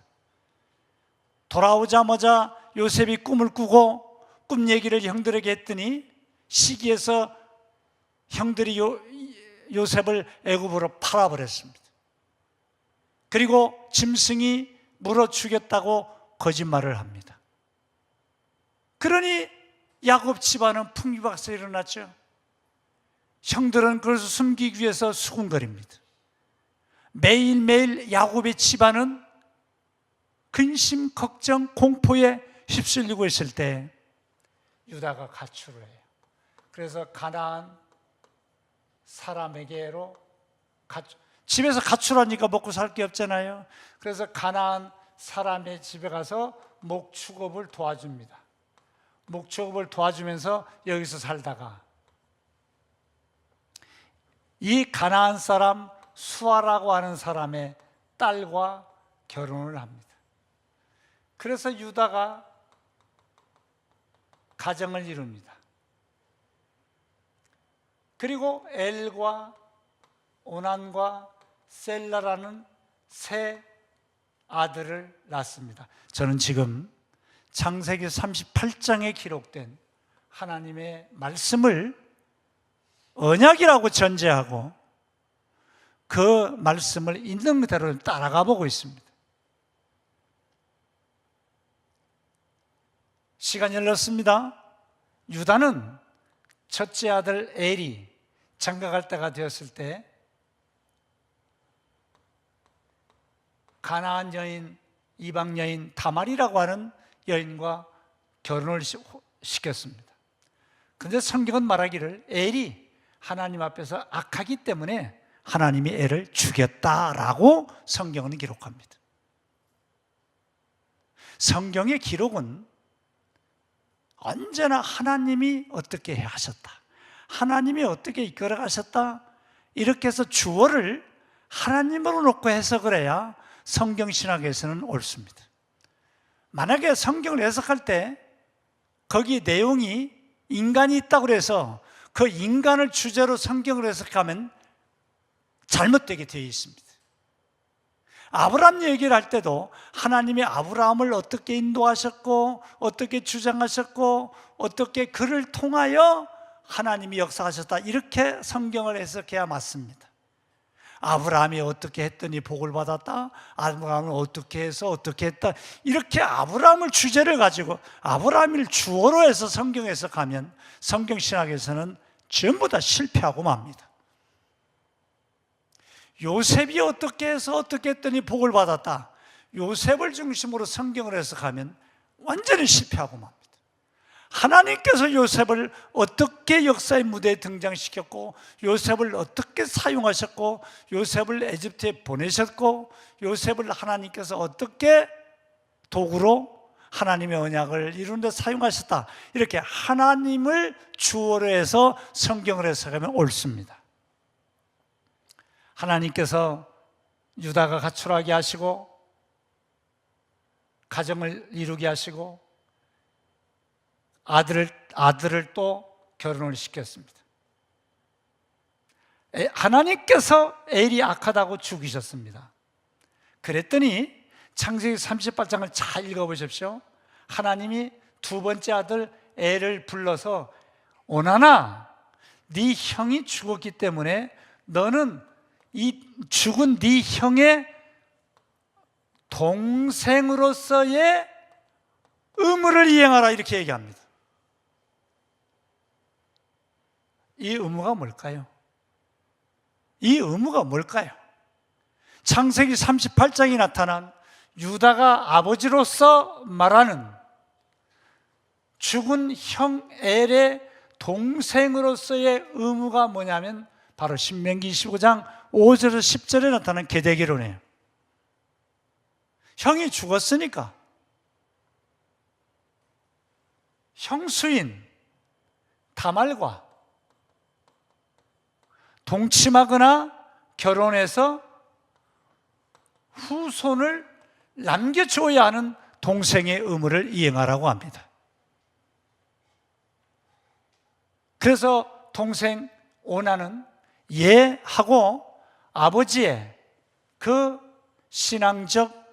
돌아오자마자 요셉이 꿈을 꾸고 꿈 얘기를 형들에게 했더니 시기에서 형들이 요셉을 애굽으로 팔아버렸습니다. 그리고 짐승이 물어 죽였다고 거짓말을 합니다. 그러니 야곱 집안은 풍비박산이 일어났죠. 형들은 그걸 숨기기 위해서 수군거립니다. 매일매일 야곱의 집안은 근심, 걱정, 공포에 휩쓸리고 있을 때 유다가 가출을 해요. 그래서 가나안 사람에게로 집에서 가출하니까 먹고 살 게 없잖아요. 그래서 가나안 사람의 집에 가서 목축업을 도와줍니다. 목축업을 도와주면서 여기서 살다가 이 가나안 사람 수아라고 하는 사람의 딸과 결혼을 합니다. 그래서 유다가 가정을 이룹니다. 그리고 엘과 오난과 셀라라는 세 아들을 낳습니다. 저는 지금 창세기 38장에 기록된 하나님의 말씀을 언약이라고 전제하고 그 말씀을 있는 그대로 따라가 보고 있습니다. 시간이 흘렀습니다. 유다는 첫째 아들 엘이 장가갈 때가 되었을 때 가나안 여인, 이방 여인 다말이라고 하는 여인과 결혼을 시켰습니다. 그런데 성경은 말하기를 엘이 하나님 앞에서 악하기 때문에 하나님이 엘을 죽였다라고 성경은 기록합니다. 성경의 기록은 언제나 하나님이 어떻게 하셨다, 하나님이 어떻게 이끌어 가셨다, 이렇게 해서 주어를 하나님으로 놓고 해석을 해야 성경 신학에서는 옳습니다. 만약에 성경을 해석할 때 거기 내용이 인간이 있다고 해서 그 인간을 주제로 성경을 해석하면 잘못되게 되어 있습니다. 아브라함 얘기를 할 때도 하나님이 아브라함을 어떻게 인도하셨고 어떻게 주장하셨고 어떻게 그를 통하여 하나님이 역사하셨다, 이렇게 성경을 해석해야 맞습니다. 아브라함이 어떻게 했더니 복을 받았다, 아브라함은 어떻게 해서 어떻게 했다, 이렇게 아브라함을 주제를 가지고 아브라함을 주어로 해서 성경 해석하면 성경 신학에서는 전부 다 실패하고 맙니다. 요셉이 어떻게 해서 어떻게 했더니 복을 받았다, 요셉을 중심으로 성경을 해석하면 완전히 실패하고 맙니다. 하나님께서 요셉을 어떻게 역사의 무대에 등장시켰고 요셉을 어떻게 사용하셨고 요셉을 에집트에 보내셨고 요셉을 하나님께서 어떻게 도구로 하나님의 언약을 이루는 데 사용하셨다, 이렇게 하나님을 주어로 해서 성경을 해석하면 옳습니다. 하나님께서 유다가 가출하게 하시고 가정을 이루게 하시고 아들을 또 결혼을 시켰습니다. 하나님께서 엘이 악하다고 죽이셨습니다. 그랬더니 창세기 38장을 잘 읽어보십시오. 하나님이 두 번째 아들 엘을 불러서 오나나, 네 형이 죽었기 때문에 너는 이 죽은 네 형의 동생으로서의 의무를 이행하라, 이렇게 얘기합니다. 이 의무가 뭘까요? 이 의무가 뭘까요? 창세기 38장에 나타난 유다가 아버지로서 말하는 죽은 형 엘의 동생으로서의 의무가 뭐냐면 바로 신명기 25장 5절에서 10절에 나타난 계대결혼이에요. 형이 죽었으니까 형수인 다말과 동침하거나 결혼해서 후손을 남겨줘야 하는 동생의 의무를 이행하라고 합니다. 그래서 동생 오나는 예하고 아버지의 그 신앙적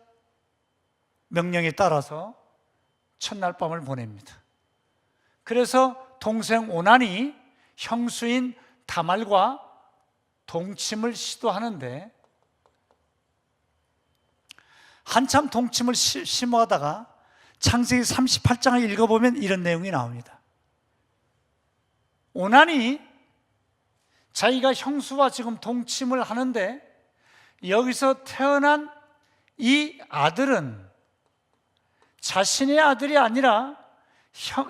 명령에 따라서 첫날 밤을 보냅니다. 그래서 동생 오난이 형수인 다말과 동침을 시도하는데 한참 동침을 심호하다가 창세기 38장을 읽어보면 이런 내용이 나옵니다. 오난이 자기가 형수와 지금 동침을 하는데 여기서 태어난 이 아들은 자신의 아들이 아니라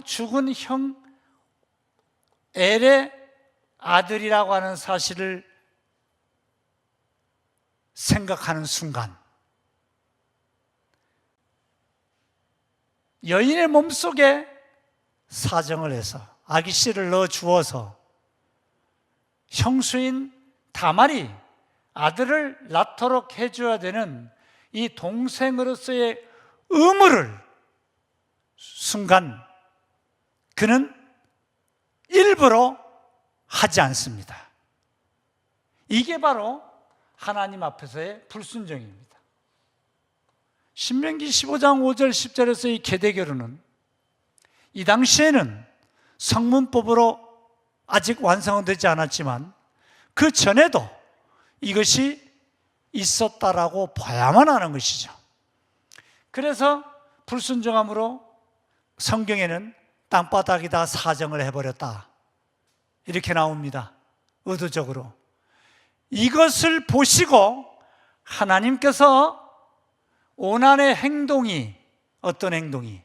죽은 형 엘의 아들이라고 하는 사실을 생각하는 순간 여인의 몸속에 사정을 해서 아기 씨를 넣어 주어서 형수인 다말이 아들을 낳도록 해줘야 되는 이 동생으로서의 의무를 순간 그는 일부러 하지 않습니다. 이게 바로 하나님 앞에서의 불순종입니다. 신명기 15장 5절 10절에서 이 계대결혼은 이 당시에는 성문법으로 아직 완성은 되지 않았지만 그 전에도 이것이 있었다라고 봐야만 하는 것이죠. 그래서 불순종함으로 성경에는 땅바닥에다 사정을 해버렸다 이렇게 나옵니다. 의도적으로. 이것을 보시고 하나님께서 오난의 행동이 어떤 행동이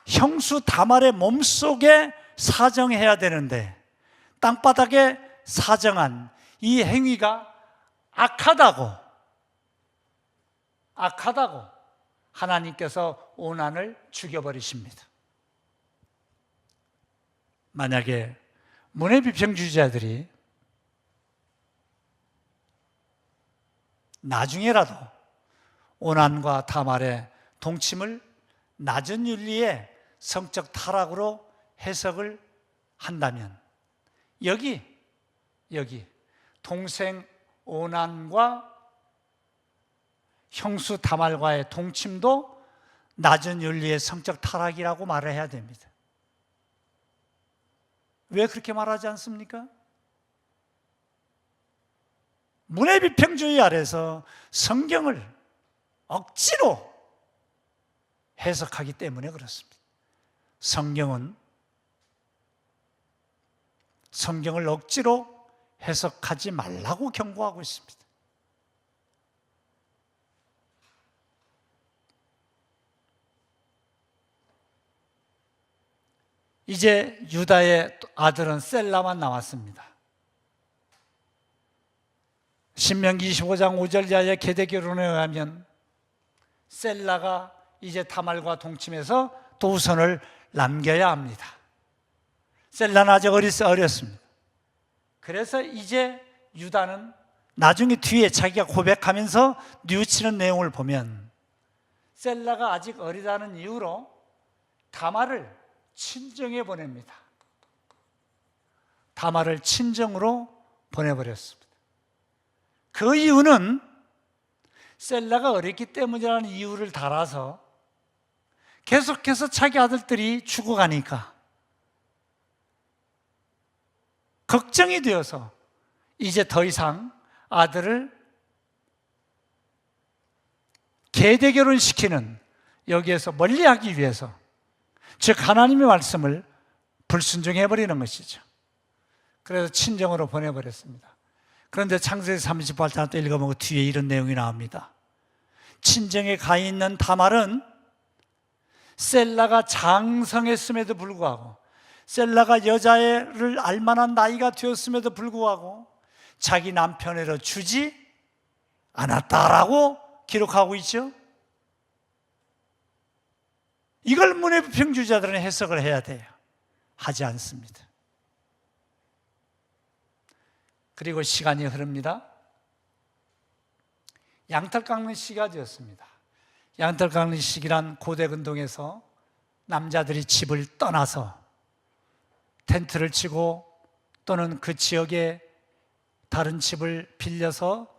형수 다말의 몸속에 사정해야 되는데 땅바닥에 사정한 이 행위가 악하다고 하나님께서 오난을 죽여버리십니다. 만약에 문해비평주의자들이 나중에라도 오난과 다말의 동침을 낮은 윤리의 성적 타락으로 해석을 한다면 여기 동생 오난과 형수 다말과의 동침도 낮은 윤리의 성적 타락이라고 말을 해야 됩니다. 왜 그렇게 말하지 않습니까? 문해비평주의 아래서 성경을 억지로 해석하기 때문에 그렇습니다. 성경을 억지로 해석하지 말라고 경고하고 있습니다. 이제 유다의 아들은 셀라만 남았습니다. 신명기 25장 5절 이하의 계대결혼에 의하면 셀라가 이제 다말과 동침해서 도선을 남겨야 합니다. 셀라는 아직 어렸습니다. 그래서 이제 유다는 나중에 뒤에 자기가 고백하면서 뉘우치는 내용을 보면 셀라가 아직 어리다는 이유로 다말을 친정에 보냅니다. 다말을 친정으로 보내버렸습니다. 그 이유는 셀라가 어렸기 때문이라는 이유를 달아서 계속해서 자기 아들들이 죽어가니까 걱정이 되어서 이제 더 이상 아들을 계대 결혼시키는, 여기에서 멀리하기 위해서, 즉 하나님의 말씀을 불순종해버리는 것이죠. 그래서 친정으로 보내버렸습니다. 그런데 창세기 38장 또 읽어보면 뒤에 이런 내용이 나옵니다. 친정에 가 있는 다말은 셀라가 장성했음에도 불구하고, 셀라가 여자를 알만한 나이가 되었음에도 불구하고 자기 남편으로 주지 않았다라고 기록하고 있죠. 이걸 문해비평주의자들은 해석을 해야 돼요. 하지 않습니다. 그리고 시간이 흐릅니다. 양털 깎는 시기가 되었습니다. 양털 깎는 시기란 고대 근동에서 남자들이 집을 떠나서 텐트를 치고 또는 그 지역에 다른 집을 빌려서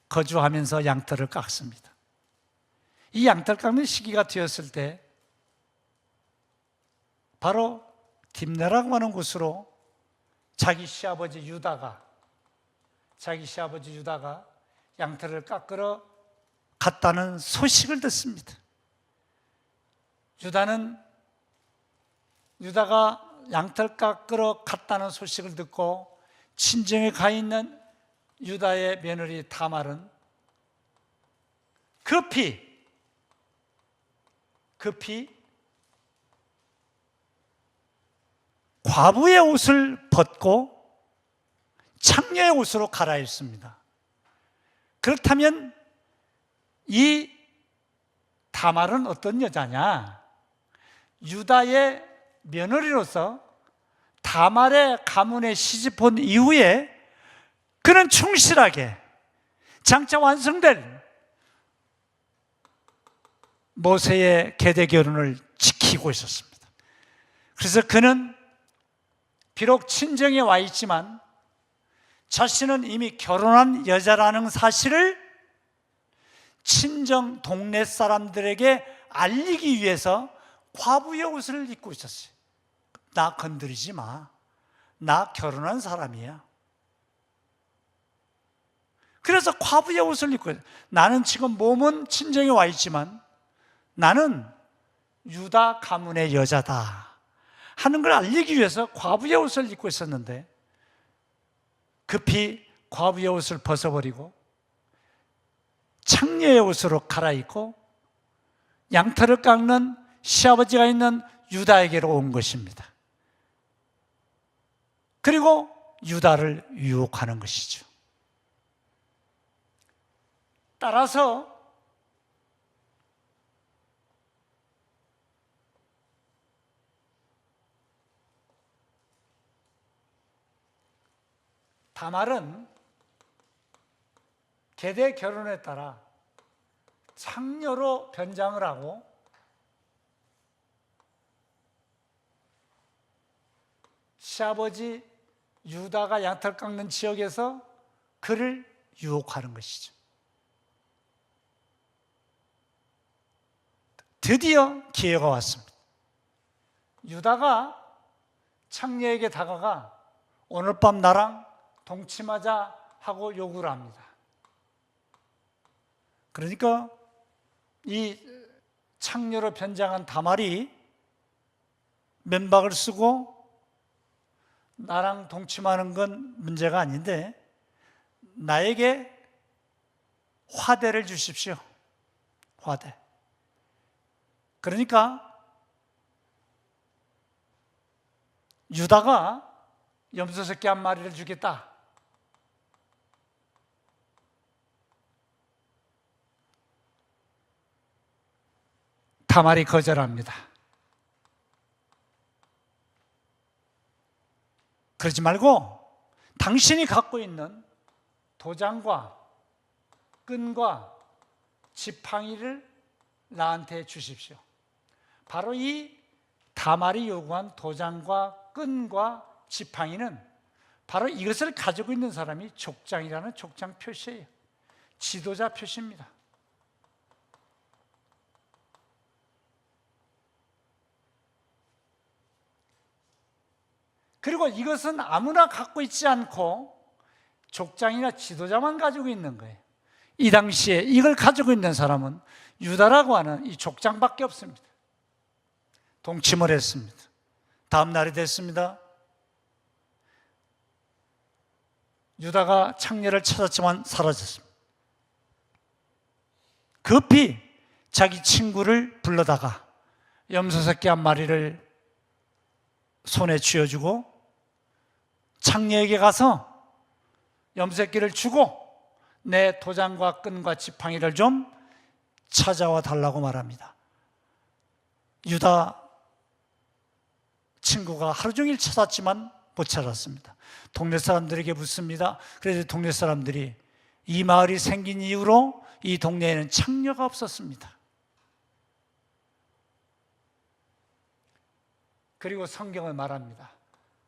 거주하면서 양털을 깎습니다. 이 양털 깎는 시기가 되었을 때 바로 딥나라고 하는 곳으로 자기 시아버지 유다가 양털을 깎으러 갔다는 소식을 듣습니다. 유다가 양털 깎으러 갔다는 소식을 듣고 친정에 가 있는 유다의 며느리 다말은 급히 과부의 옷을 벗고 창녀의 옷으로 갈아입습니다. 그렇다면 이 다말은 어떤 여자냐? 유다의 며느리로서 다말의 가문에 시집온 이후에 그는 충실하게 장차 완성될 모세의 계대 결혼을 지키고 있었습니다. 그래서 그는 비록 친정에 와 있지만 자신은 이미 결혼한 여자라는 사실을 친정 동네 사람들에게 알리기 위해서 과부의 옷을 입고 있었어요. 나 건드리지 마. 나 결혼한 사람이야. 그래서 과부의 옷을 입고 있어요. 나는 지금 몸은 친정에 와 있지만 나는 유다 가문의 여자다 하는 걸 알리기 위해서 과부의 옷을 입고 있었는데 급히 과부의 옷을 벗어버리고 창녀의 옷으로 갈아입고 양털을 깎는 시아버지가 있는 유다에게로 온 것입니다. 그리고 유다를 유혹하는 것이죠. 따라서 다말은 계대 결혼에 따라 창녀로 변장을 하고 시아버지 유다가 양털 깎는 지역에서 그를 유혹하는 것이죠. 드디어 기회가 왔습니다. 유다가 창녀에게 다가가 오늘 밤 나랑 동침하자 하고 요구를 합니다. 그러니까 이 창녀로 변장한 다말이 면박을 쓰고 나랑 동침하는 건 문제가 아닌데 나에게 화대를 주십시오. 화대. 그러니까 유다가 염소 새끼 한 마리를 주겠다. 다말이 거절합니다. 그러지 말고 당신이 갖고 있는 도장과 끈과 지팡이를 나한테 주십시오. 바로 이 다말이 요구한 도장과 끈과 지팡이는 바로 이것을 가지고 있는 사람이 족장이라는 족장 표시예요. 지도자 표시입니다. 그리고 이것은 아무나 갖고 있지 않고 족장이나 지도자만 가지고 있는 거예요. 이 당시에 이걸 가지고 있는 사람은 유다라고 하는 이 족장밖에 없습니다. 동침을 했습니다. 다음 날이 됐습니다. 유다가 창녀를 찾았지만 사라졌습니다. 급히 자기 친구를 불러다가 염소 새끼 한 마리를 손에 쥐어주고 창녀에게 가서 염소 새끼를 주고 내 도장과 끈과 지팡이를 좀 찾아와 달라고 말합니다. 유다 친구가 하루 종일 찾았지만 못 찾았습니다. 동네 사람들에게 묻습니다. 그래서 동네 사람들이 이 마을이 생긴 이후로 이 동네에는 창녀가 없었습니다. 그리고 성경은 말합니다.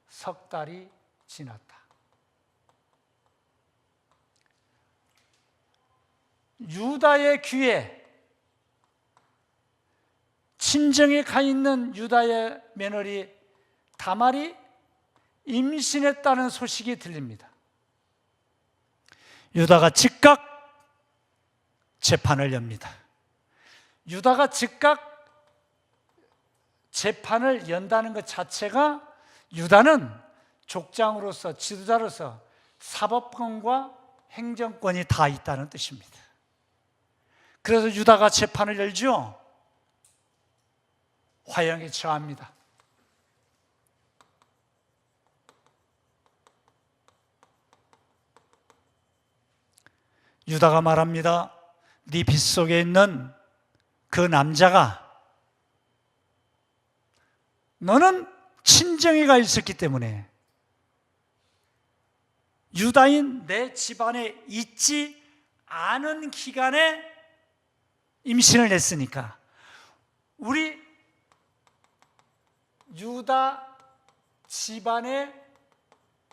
석 달이 지났다. 유다의 귀에, 친정에 가 있는 유다의 며느리 다말이 임신했다는 소식이 들립니다. 유다가 즉각 재판을 엽니다. 유다가 즉각 재판을 연다는 것 자체가 유다는 족장으로서, 지도자로서 사법권과 행정권이 다 있다는 뜻입니다. 그래서 유다가 재판을 열죠. 화형에 처합니다. 유다가 말합니다. 네 빗속에 있는 그 남자가, 너는 친정에가 있었기 때문에 유다인 내 집안에 있지 않은 기간에 임신을 했으니까 우리 유다 집안의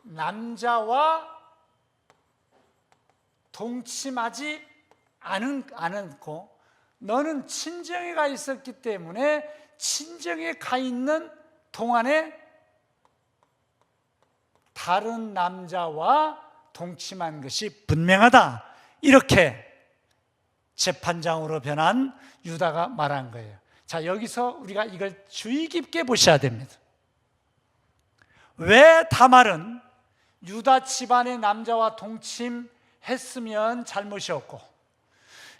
남자와 동침하지 않고 너는 친정에 가 있었기 때문에 친정에 가 있는 동안에 다른 남자와 동침한 것이 분명하다. 이렇게 재판장으로 변한 유다가 말한 거예요. 자, 여기서 우리가 이걸 주의 깊게 보셔야 됩니다. 왜 다말은 유다 집안의 남자와 동침했으면 잘못이었고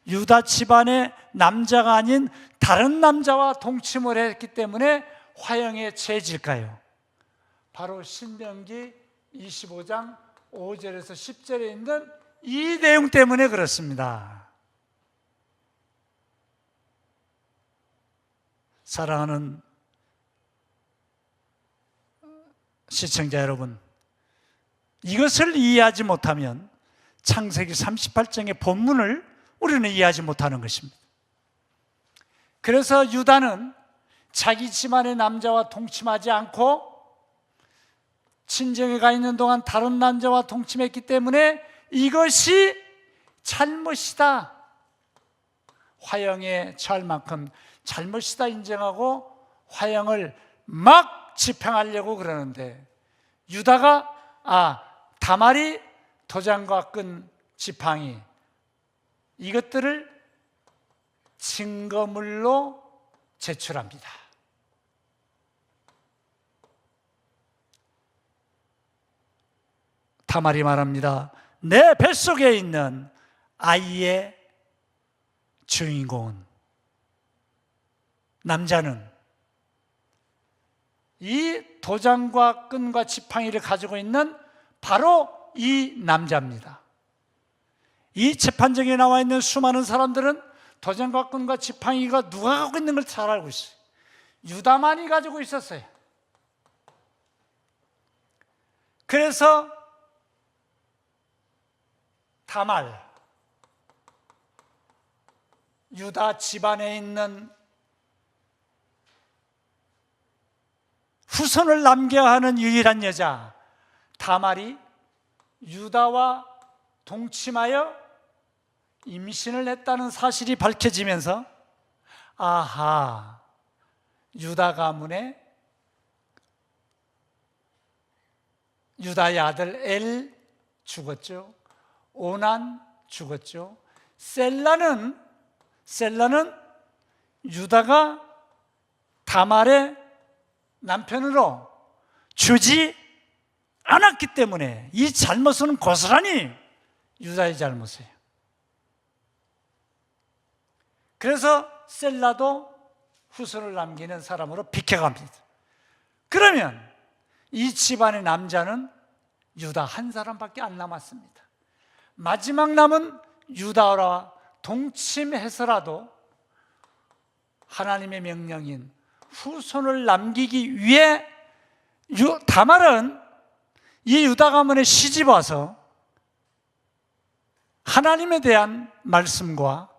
유다 집안의 남자가 아닌 다른 남자와 동침을 했기 때문에 화형에 처해질까요? 바로 신명기 25장 5절에서 10절에 있는 이 내용 때문에 그렇습니다. 사랑하는 시청자 여러분, 이것을 이해하지 못하면 창세기 38장의 본문을 우리는 이해하지 못하는 것입니다. 그래서 유다는 자기 집안의 남자와 동침하지 않고 친정에 가 있는 동안 다른 남자와 동침했기 때문에 이것이 잘못이다, 화형에 처할 만큼 잘못이다 인정하고 화형을 막 집행하려고 그러는데 유다가 다말이 도장과 끈, 지팡이 이것들을 증거물로 제출합니다. 다말이 말합니다. 내 뱃속에 있는 아이의 주인공은, 남자는 이 도장과 끈과 지팡이를 가지고 있는 바로 이 남자입니다. 이 재판정에 나와 있는 수많은 사람들은 도장과 끈과 지팡이가 누가 갖고 있는 걸 잘 알고 있어요. 유다만이 가지고 있었어요. 그래서 다말, 유다 집안에 있는 후손을 남겨야 하는 유일한 여자 다말이 유다와 동침하여 임신을 했다는 사실이 밝혀지면서 아하, 유다 가문에 유다의 아들 엘 죽었죠. 오난 죽었죠. 셀라는 유다가 다말의 남편으로 주지 않았기 때문에 이 잘못은 고스란히 유다의 잘못이에요. 그래서 셀라도 후손을 남기는 사람으로 비켜갑니다. 그러면 이 집안의 남자는 유다 한 사람밖에 안 남았습니다. 마지막 남은 유다와 동침해서라도 하나님의 명령인 후손을 남기기 위해 다말은 이 유다 가문에 시집 와서 하나님에 대한 말씀과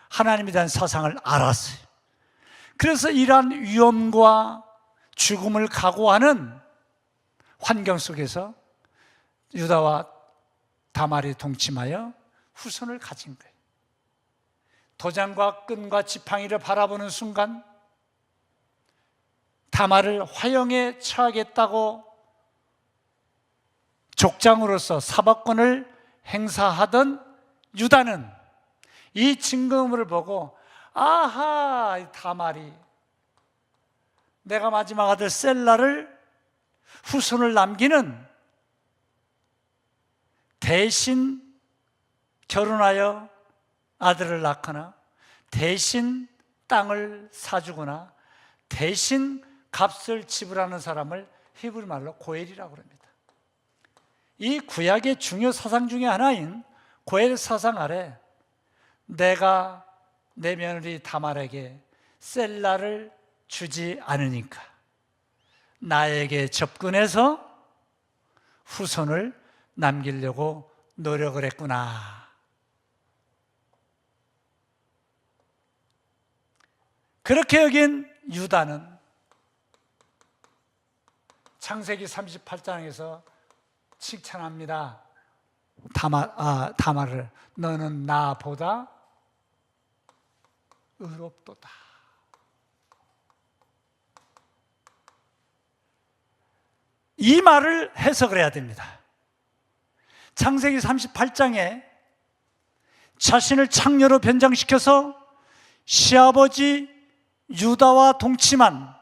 하나님에 대한 사상을 알았어요. 그래서 이러한 위험과 죽음을 각오하는 환경 속에서 유다와 다말이 동침하여 후손을 가진 거예요. 도장과 끈과 지팡이를 바라보는 순간 다말을 화형에 처하겠다고 족장으로서 사법권을 행사하던 유다는 이 증거물을 보고 아하, 다말이 내가 마지막 아들 셀라를 후손을 남기는 대신 결혼하여 아들을 낳거나 대신 땅을 사주거나 대신 값을 지불하는 사람을 히브리 말로 고엘이라고 합니다. 이 구약의 중요 사상 중에 하나인 고엘 사상 아래 내가 내 며느리 다말에게 셀라를 주지 않으니까 나에게 접근해서 후손을 남기려고 노력을 했구나. 그렇게 여긴 유다는 창세기 38장에서 칭찬합니다. 다말을 너는 나보다 의롭도다. 이 말을 해석을 해야 됩니다. 창세기 38장에 자신을 창녀로 변장시켜서 시아버지 유다와 동침한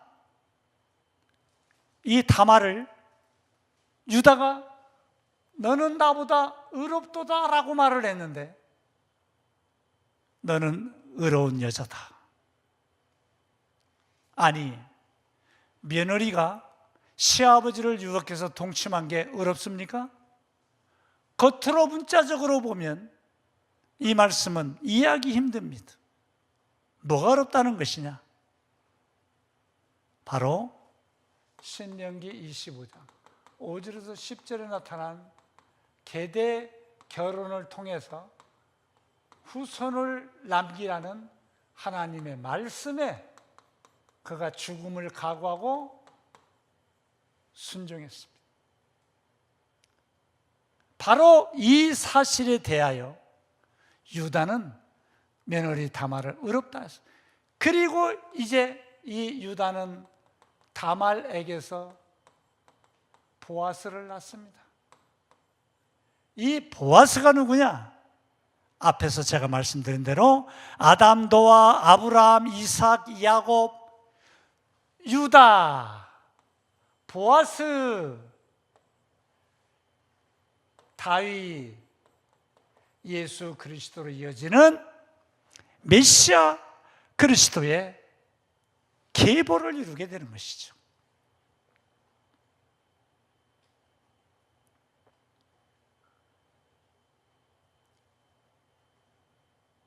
이 다말을 유다가 너는 나보다 의롭도다 라고 말을 했는데 너는 의로운 여자다. 아니, 며느리가 시아버지를 유혹해서 동침한 게 의롭습니까? 겉으로 문자적으로 보면 이 말씀은 이해하기 힘듭니다. 뭐가 어렵다는 것이냐? 바로 신명기 25장 5절에서 10절에 나타난 계대 결혼을 통해서 후손을 남기라는 하나님의 말씀에 그가 죽음을 각오하고 순종했습니다. 바로 이 사실에 대하여 유다는 며느리 다말을 의롭다 했어요. 그리고 이제 이 유다는 다말에게서 보아스를 낳습니다. 이 보아스가 누구냐? 앞에서 제가 말씀드린 대로 아담, 노아, 아브라함, 이삭, 야곱, 유다, 보아스, 다윗, 예수 그리스도로 이어지는 메시아 그리스도의 계보를 이루게 되는 것이죠.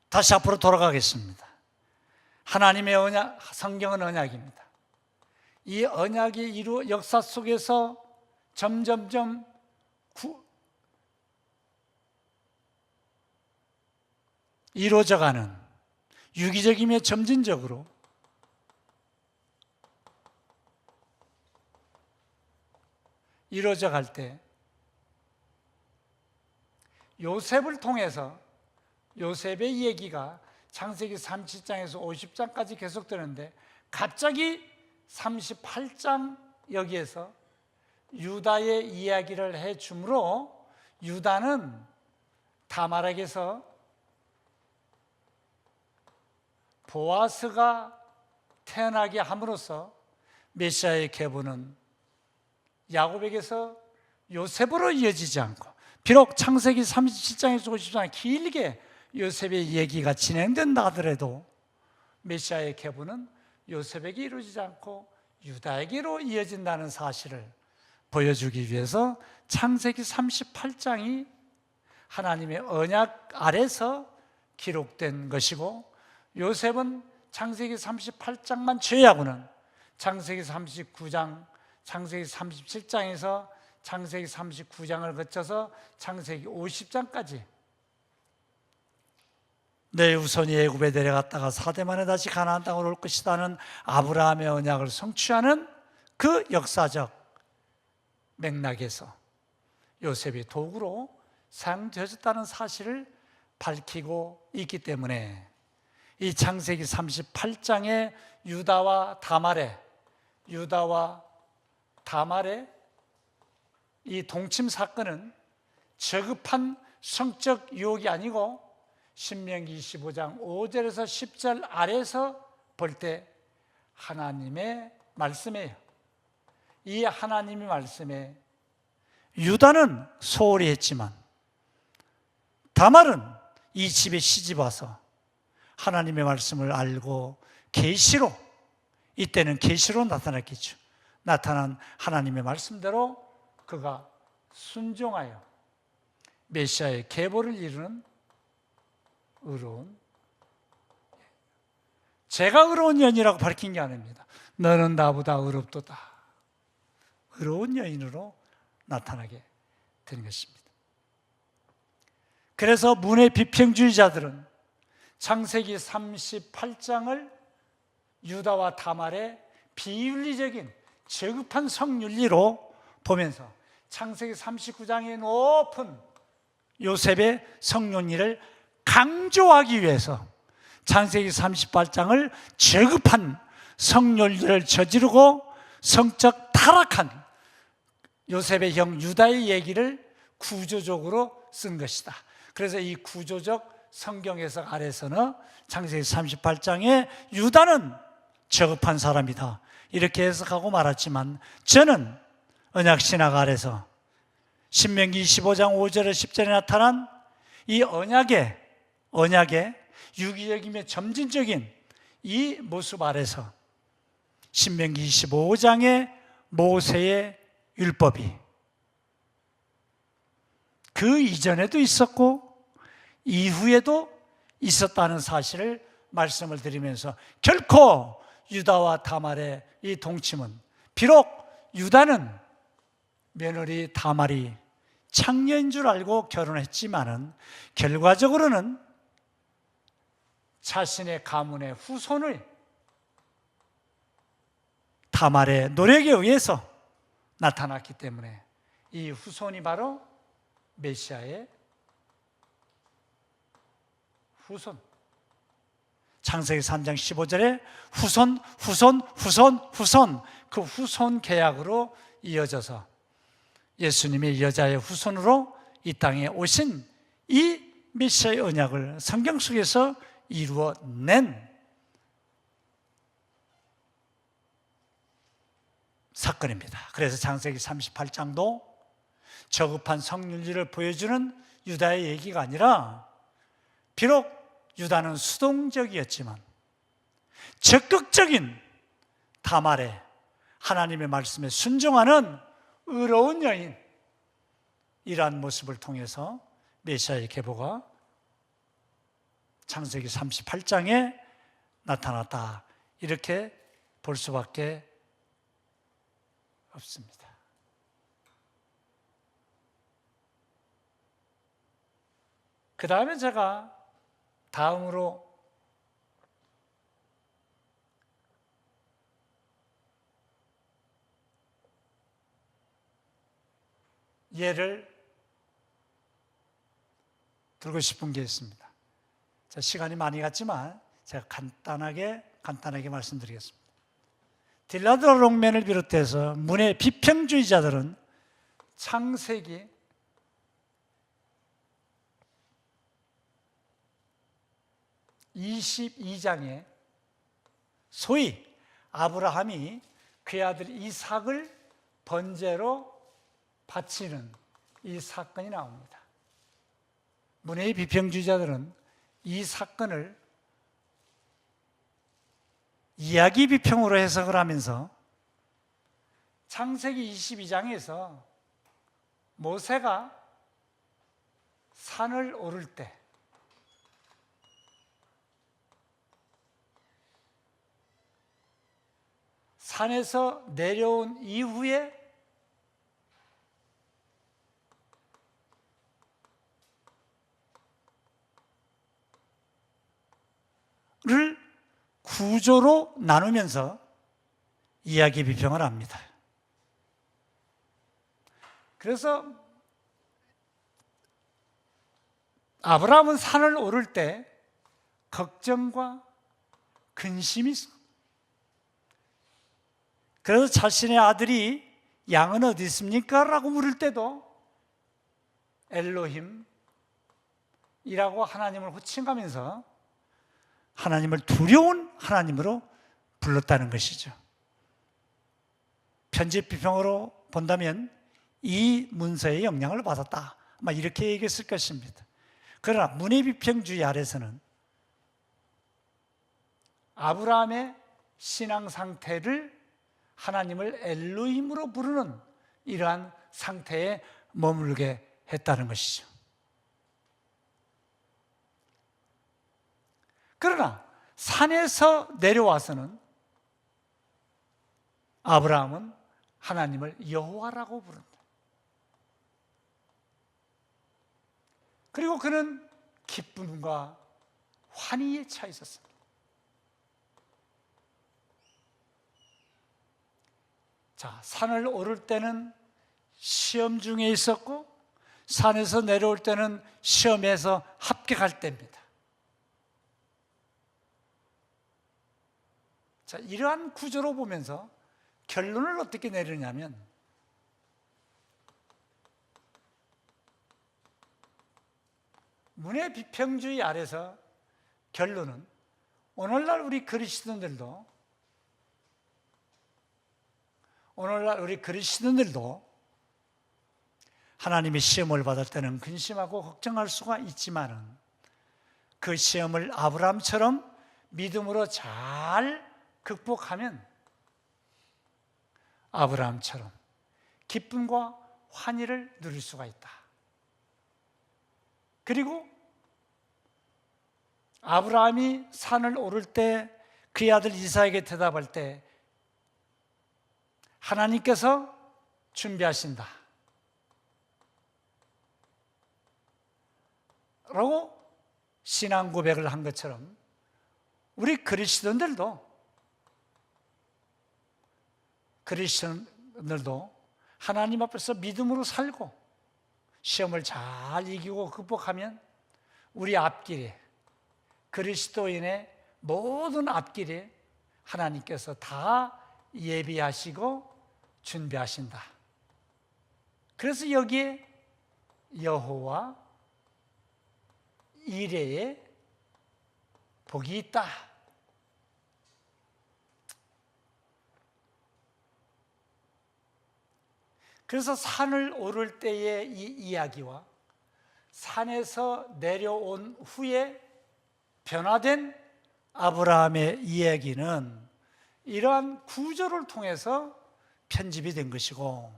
다시 앞으로 돌아가겠습니다. 하나님의 언약, 성경은 언약입니다. 이 언약이 역사 속에서 점점점 이루어져가는 유기적이며 점진적으로 이루어져 갈 때 요셉을 통해서 요셉의 얘기가 창세기 37장에서 50장까지 계속되는데 갑자기 38장 여기에서 유다의 이야기를 해주므로 유다는 다말에게서 보아스가 태어나게 함으로써 메시아의 계보는 야곱에게서 요셉으로 이어지지 않고, 비록 창세기 37장에서 50장 길게 요셉의 얘기가 진행된다 하더라도 메시아의 계보는 요셉에게 이루어지지 않고 유다에게로 이어진다는 사실을 보여주기 위해서 창세기 38장이 하나님의 언약 아래서 기록된 것이고, 요셉은 창세기 38장만 제외하고는 창세기 39장, 창세기 37장에서 창세기 39장을 거쳐서 창세기 50장까지 내 후손이 애굽에 내려갔다가 4대 만에 다시 가나안 땅으로 올 것이라는 아브라함의 언약을 성취하는 그 역사적 맥락에서 요셉이 도구로 사용되어졌다는 사실을 밝히고 있기 때문에 이 창세기 38장의 유다와 다말의 이 동침 사건은 저급한 성적 유혹이 아니고 신명기 25장 5절에서 10절 아래에서 볼 때 하나님의 말씀이에요. 이 하나님의 말씀에 유다는 소홀히 했지만 다말은 이 집에 시집 와서 하나님의 말씀을 알고 계시로, 이때는 계시로 나타났겠죠. 나타난 하나님의 말씀대로 그가 순종하여 메시아의 계보를 이루는 의로운, 제가 의로운 여인이라고 밝힌 게 아닙니다. 너는 나보다 의롭도다. 의로운 여인으로 나타나게 되는 것입니다. 그래서 문의 비평주의자들은 창세기 38장을 유다와 다말의 비윤리적인 저급한 성윤리로 보면서 창세기 39장의 높은 요셉의 성윤리를 강조하기 위해서 창세기 38장을 저급한 성윤리를 저지르고 성적 타락한 요셉의 형 유다의 얘기를 구조적으로 쓴 것이다. 그래서 이 구조적 성경 해석 아래서는 창세기 38장에 유다는 저급한 사람이다 이렇게 해석하고 말았지만, 저는 언약신학 아래서 신명기 25장 5절에 10절에 나타난 이 언약의 유기적이며 점진적인 이 모습 아래서 신명기 25장의 모세의 율법이 그 이전에도 있었고 이후에도 있었다는 사실을 말씀을 드리면서, 결코 유다와 다말의 이 동침은, 비록 유다는 며느리 다말이 창녀인 줄 알고 결혼했지만은 결과적으로는 자신의 가문의 후손을 다말의 노력에 의해서 나타났기 때문에 이 후손이 바로 메시아의 후손. 창세기 3장 15절에 후손, 그 후손 계약으로 이어져서 예수님의 여자의 후손으로 이 땅에 오신 이 메시아의 언약을 성경 속에서 이루어낸 사건입니다. 그래서 창세기 38장도 저급한 성윤리를 보여주는 유다의 얘기가 아니라, 비록 유다는 수동적이었지만 적극적인 다말의 하나님의 말씀에 순종하는 의로운 여인이란 모습을 통해서 메시아의 계보가 창세기 38장에 나타났다 이렇게 볼 수밖에 없습니다. 그 다음에 제가 다음으로 예를 들고 싶은 게 있습니다. 자, 시간이 많이 갔지만 제가 간단하게 말씀드리겠습니다. 딜라드 롱맨을 비롯해서 문의 비평주의자들은 창세기 22장에 소위 아브라함이 그의 아들 이삭을 번제로 바치는 이 사건이 나옵니다. 문의 비평주의자들은 이 사건을 이야기 비평으로 해석을 하면서 창세기 22장에서 모세가 산을 오를 때 산에서 내려온 이후에 를 구조로 나누면서 이야기 비평을 합니다. 그래서 아브라함은 산을 오를 때 걱정과 근심이 있어. 그래서 자신의 아들이 양은 어디 있습니까? 라고 물을 때도 엘로힘이라고 하나님을 호칭하면서 하나님을 두려운 하나님으로 불렀다는 것이죠. 편집 비평으로 본다면 이 문서의 영향을 받았다, 아마 이렇게 얘기했을 것입니다. 그러나 문의 비평주의 아래서는 아브라함의 신앙 상태를 하나님을 엘로힘으로 부르는 이러한 상태에 머물게 했다는 것이죠. 그러나 산에서 내려와서는 아브라함은 하나님을 여호와라고 부른다. 그리고 그는 기쁨과 환희에 차 있었습니다. 자, 산을 오를 때는 시험 중에 있었고 산에서 내려올 때는 시험에서 합격할 때입니다. 자, 이러한 구조로 보면서 결론을 어떻게 내리냐면 문의 비평주의 아래서 결론은 오늘날 우리 그리스도인들도 하나님의 시험을 받을 때는 근심하고 걱정할 수가 있지만은 그 시험을 아브라함처럼 믿음으로 잘 극복하면 아브라함처럼 기쁨과 환희를 누릴 수가 있다. 그리고 아브라함이 산을 오를 때 그의 아들 이삭에게 대답할 때 하나님께서 준비하신다 라고 신앙 고백을 한 것처럼 우리 그리스도인들도 하나님 앞에서 믿음으로 살고 시험을 잘 이기고 극복하면 우리 앞길에 그리스도인의 모든 앞길에 하나님께서 다 예비하시고 준비하신다. 그래서 여기에 여호와 이레의 복이 있다. 그래서 산을 오를 때의 이 이야기와 산에서 내려온 후에 변화된 아브라함의 이야기는 이러한 구조를 통해서 편집이 된 것이고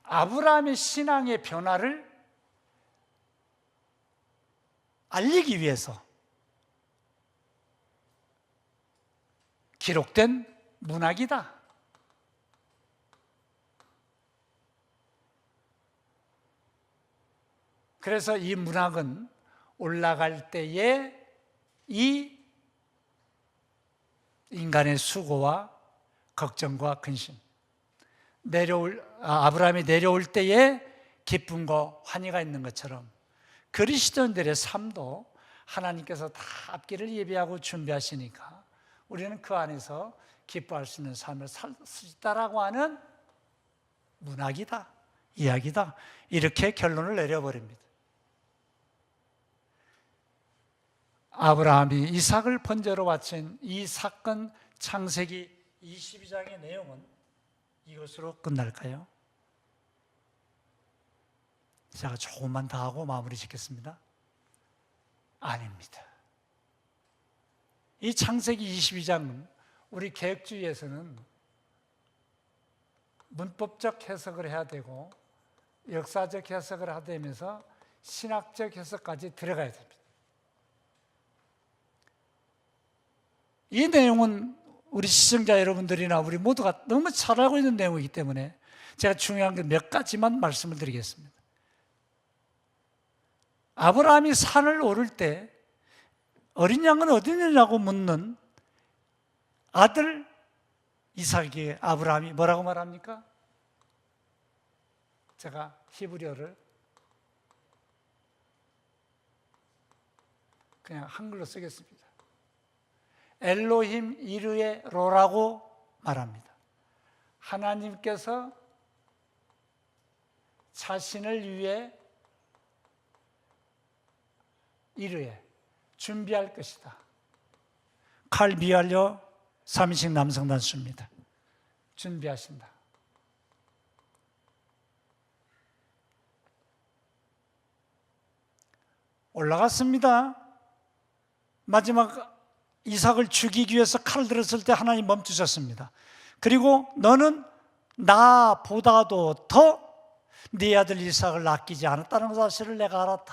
아브라함의 신앙의 변화를 알리기 위해서 기록된 문학이다. 그래서 이 문학은 올라갈 때에 이 인간의 수고와 걱정과 근심, 아브라함이 내려올 때에 기쁨과 환희가 있는 것처럼 그리스도인들의 삶도 하나님께서 다 앞길을 예비하고 준비하시니까 우리는 그 안에서 기뻐할 수 있는 삶을 살 수 있다라고 하는 문학이다, 이야기다, 이렇게 결론을 내려버립니다. 아브라함이 이삭을 번제로 바친 이 사건, 창세기 22장의 내용은 이것으로 끝날까요? 제가 조금만 더 하고 마무리 짓겠습니다. 아닙니다. 이 창세기 22장은 우리 개혁주의에서는 문법적 해석을 해야 되고 역사적 해석을 해야 되면서 신학적 해석까지 들어가야 됩니다. 이 내용은 우리 시청자 여러분들이나 우리 모두가 너무 잘 알고 있는 내용이기 때문에 제가 중요한 게 몇 가지만 말씀을 드리겠습니다. 아브라함이 산을 오를 때 어린 양은 어디 있느냐고 묻는 아들 이삭에게 아브라함이 뭐라고 말합니까? 제가 히브리어를 그냥 한글로 쓰겠습니다. 엘로힘 이르에 로라고 말합니다. 하나님께서 자신을 위해 이르에 준비할 것이다. 칼 비알려 3인식 남성 단수입니다. 준비하신다. 올라갔습니다. 마지막 이삭을 죽이기 위해서 칼을 들었을 때 하나님 멈추셨습니다. 그리고 너는 나보다도 더 네 아들 이삭을 아끼지 않았다는 사실을 내가 알았다.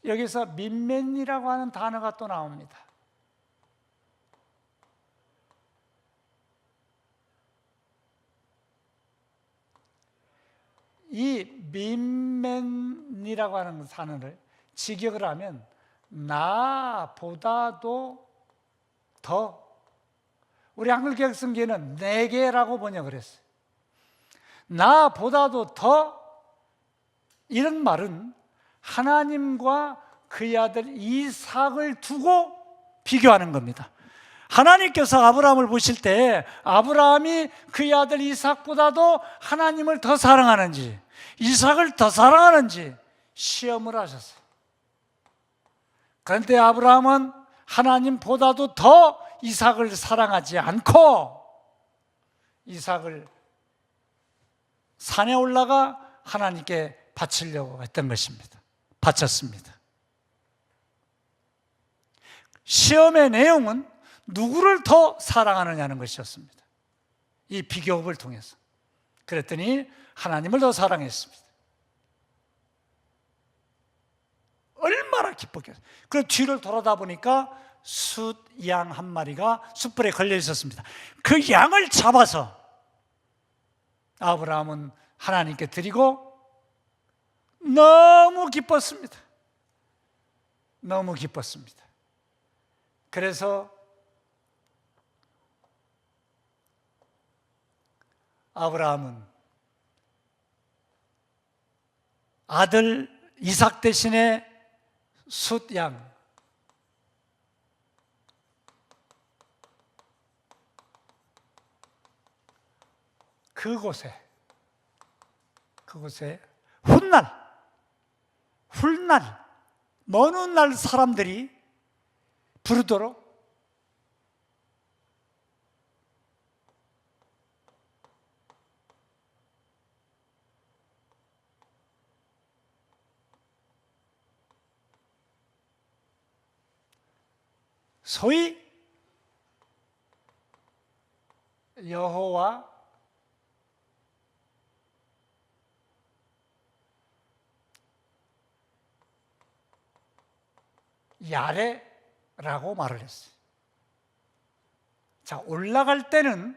여기서 민맨이라고 하는 단어가 또 나옵니다. 이 민맨이라고 하는 단어를 직역을 하면 나보다도 더, 우리 한글개혁성경에는 내게라고 번역을 했어요. 나보다도 더, 이런 말은 하나님과 그의 아들 이삭을 두고 비교하는 겁니다. 하나님께서 아브라함을 보실 때 아브라함이 그의 아들 이삭보다도 하나님을 더 사랑하는지 이삭을 더 사랑하는지 시험을 하셨어요. 그런데 아브라함은 하나님보다도 더 이삭을 사랑하지 않고 이삭을 산에 올라가 하나님께 바치려고 했던 것입니다. 바쳤습니다. 시험의 내용은 누구를 더 사랑하느냐는 것이었습니다. 이 비교업을 통해서. 그랬더니 하나님을 더 사랑했습니다. 얼마나 기뻤겠어요. 그 뒤를 돌아다 보니까 숫양 한 마리가 숯불에 걸려 있었습니다. 그 양을 잡아서 아브라함은 하나님께 드리고 너무 기뻤습니다. 너무 기뻤습니다. 그래서 아브라함은 아들 이삭 대신에 숫양, 그곳에 훗날 먼 훗날 사람들이 부르도록 소위 여호와 야레라고 말을 했어요. 자, 올라갈 때는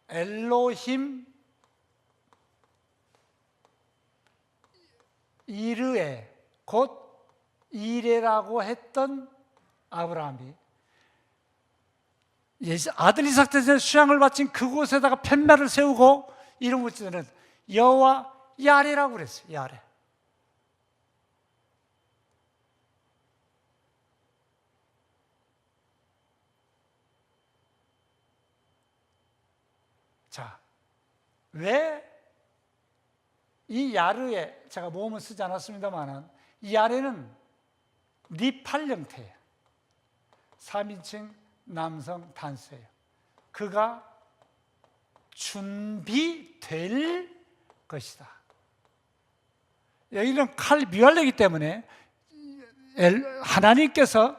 엘로힘 이르에 곧 이레라고 했던 아브라함이 아들 이삭 대신에 수양을 바친 그곳에다가 팻말을 세우고 이름 붙이는 여호와 야레라고 그랬어요. 야레. 자, 왜 이 야르에 제가 모음을 쓰지 않았습니다만 이 야레는 니팔 형태예요. 3인칭 남성 단수예요. 그가 준비될 것이다. 여기는 칼 미완례이기 때문에 하나님께서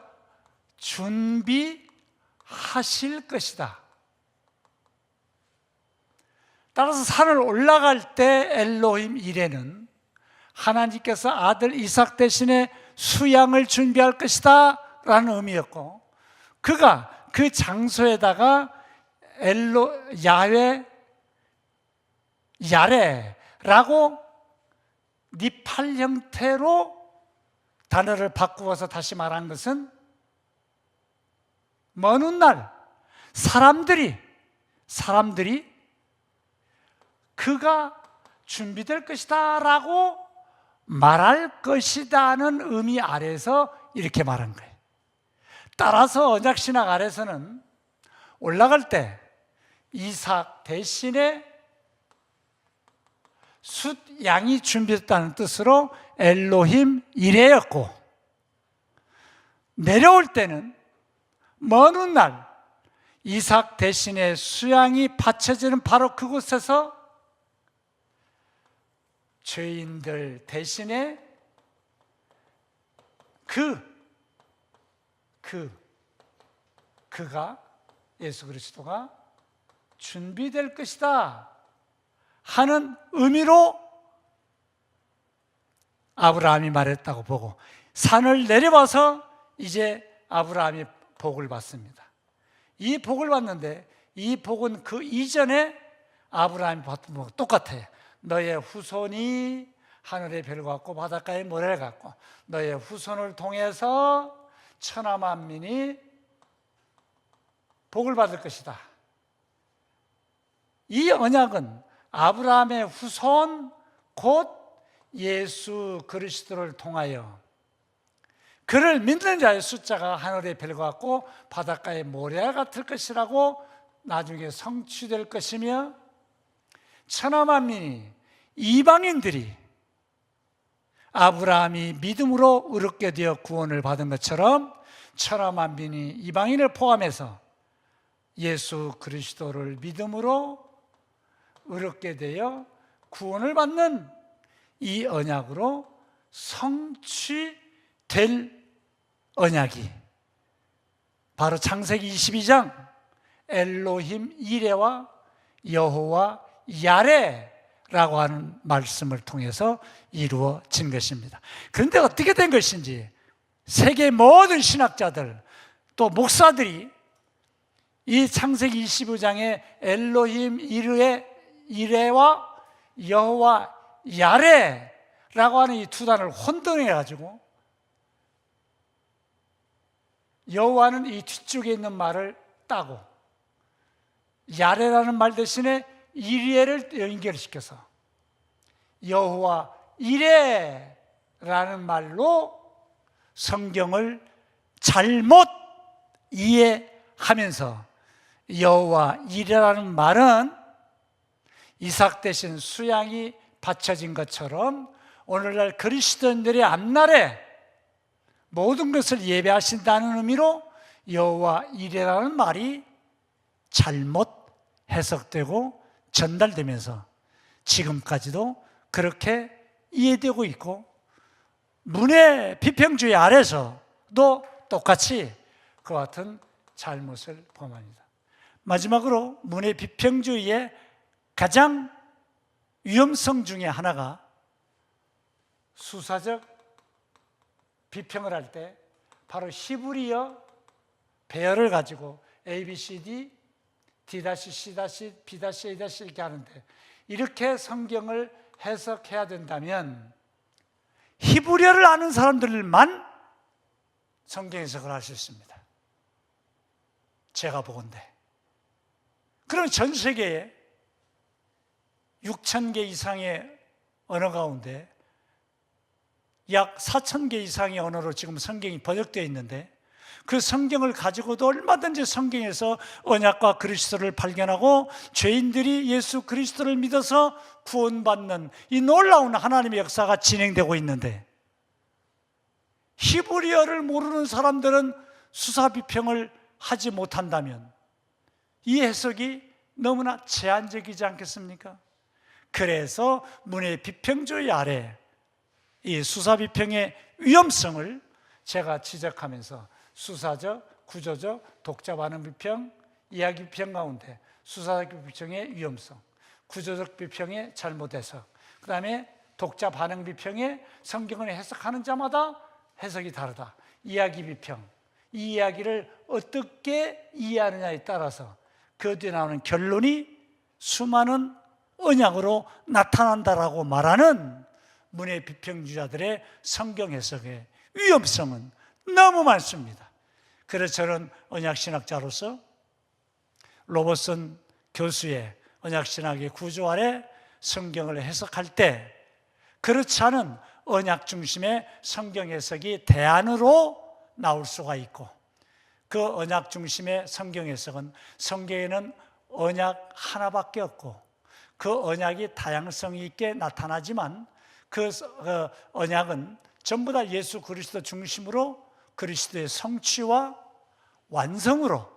준비하실 것이다. 따라서 산을 올라갈 때 엘로힘 이레는 하나님께서 아들 이삭 대신에 수양을 준비할 것이다 라는 의미였고, 그가 그 장소에다가 야레라고 니팔 형태로 단어를 바꾸어서 다시 말한 것은 먼 훗날 사람들이 그가 준비될 것이다 라고 말할 것이다는 의미 아래서 이렇게 말한 거예요. 따라서 언약신학 아래서는 올라갈 때 이삭 대신에 숫 양이 준비됐다는 뜻으로 엘로힘 이레였고, 내려올 때는 먼 훗날 이삭 대신에 수양이 바쳐지는 바로 그곳에서 죄인들 대신에 그가 예수 그리스도가 준비될 것이다 하는 의미로 아브라함이 말했다고 보고, 산을 내려와서 이제 아브라함이 복을 받습니다. 이 복을 받는데 이 복은 그 이전에 아브라함이 받은 복과 똑같아요. 너의 후손이 하늘의 별과 같고 바닷가의 모래를 같고 너의 후손을 통해서 천하 만민이 복을 받을 것이다. 이 언약은 아브라함의 후손 곧 예수 그리스도를 통하여 그를 믿는 자의 숫자가 하늘의 별과 같고 바닷가의 모래와 같을 것이라고 나중에 성취될 것이며, 천하 만민이 이방인들이 아브라함이 믿음으로 의롭게 되어 구원을 받은 것처럼 천하 만민이 이방인을 포함해서 예수 그리스도를 믿음으로 의롭게 되어 구원을 받는 이 언약으로 성취될 언약이 바로 창세기 22장 엘로힘 이레와 여호와 야레라고 하는 말씀을 통해서 이루어진 것입니다. 그런데 어떻게 된 것인지 세계 모든 신학자들 또 목사들이 이 창세기 25장의 엘로힘 이레와 여호와 야레라고 하는 이 두 단어를 혼동해가지고 여호와는 이 뒤쪽에 있는 말을 따고 야레라는 말 대신에 이레를 연결시켜서 여호와 이레라는 말로 성경을 잘못 이해하면서 여호와 이레라는 말은 이삭 대신 수양이 바쳐진 것처럼 오늘날 그리스도인들의 앞날에 모든 것을 예배하신다는 의미로 여호와 이레라는 말이 잘못 해석되고 전달되면서 지금까지도 그렇게 이해되고 있고, 문해 비평주의 아래서도 똑같이 그와 같은 잘못을 범합니다. 마지막으로 문해 비평주의의 가장 위험성 중에 하나가 수사적 비평을 할 때 바로 히브리어 배열을 가지고 A, B, C, D, D, C, B, A 이렇게 하는데, 이렇게 성경을 해석해야 된다면 히브리어를 아는 사람들만 성경 해석을 할 수 있습니다. 제가 보건대. 그럼 전 세계에 6,000개 이상의 언어 가운데 약 4,000개 이상의 언어로 지금 성경이 번역되어 있는데, 그 성경을 가지고도 얼마든지 성경에서 언약과 그리스도를 발견하고 죄인들이 예수 그리스도를 믿어서 구원받는 이 놀라운 하나님의 역사가 진행되고 있는데, 히브리어를 모르는 사람들은 수사비평을 하지 못한다면 이 해석이 너무나 제한적이지 않겠습니까? 그래서 문의 비평주의 아래 이 수사비평의 위험성을 제가 지적하면서 수사적, 구조적, 독자 반응 비평, 이야기 비평 가운데 수사적 비평의 위험성, 구조적 비평의 잘못 해석, 그 다음에 독자 반응 비평의 성경을 해석하는 자마다 해석이 다르다. 이야기 비평, 이 이야기를 어떻게 이해하느냐에 따라서 그 뒤에 나오는 결론이 수많은 언약으로 나타난다라고 말하는 문의 비평주자들의 성경 해석의 위험성은 너무 많습니다. 그래서 저는 언약신학자로서 로버슨 교수의 언약신학의 구조 아래 성경을 해석할 때 그렇지 않은 언약 중심의 성경 해석이 대안으로 나올 수가 있고, 그 언약 중심의 성경 해석은 성경에는 언약 하나밖에 없고 그 언약이 다양성이 있게 나타나지만 그 언약은 전부 다 예수 그리스도 중심으로 그리스도의 성취와 완성으로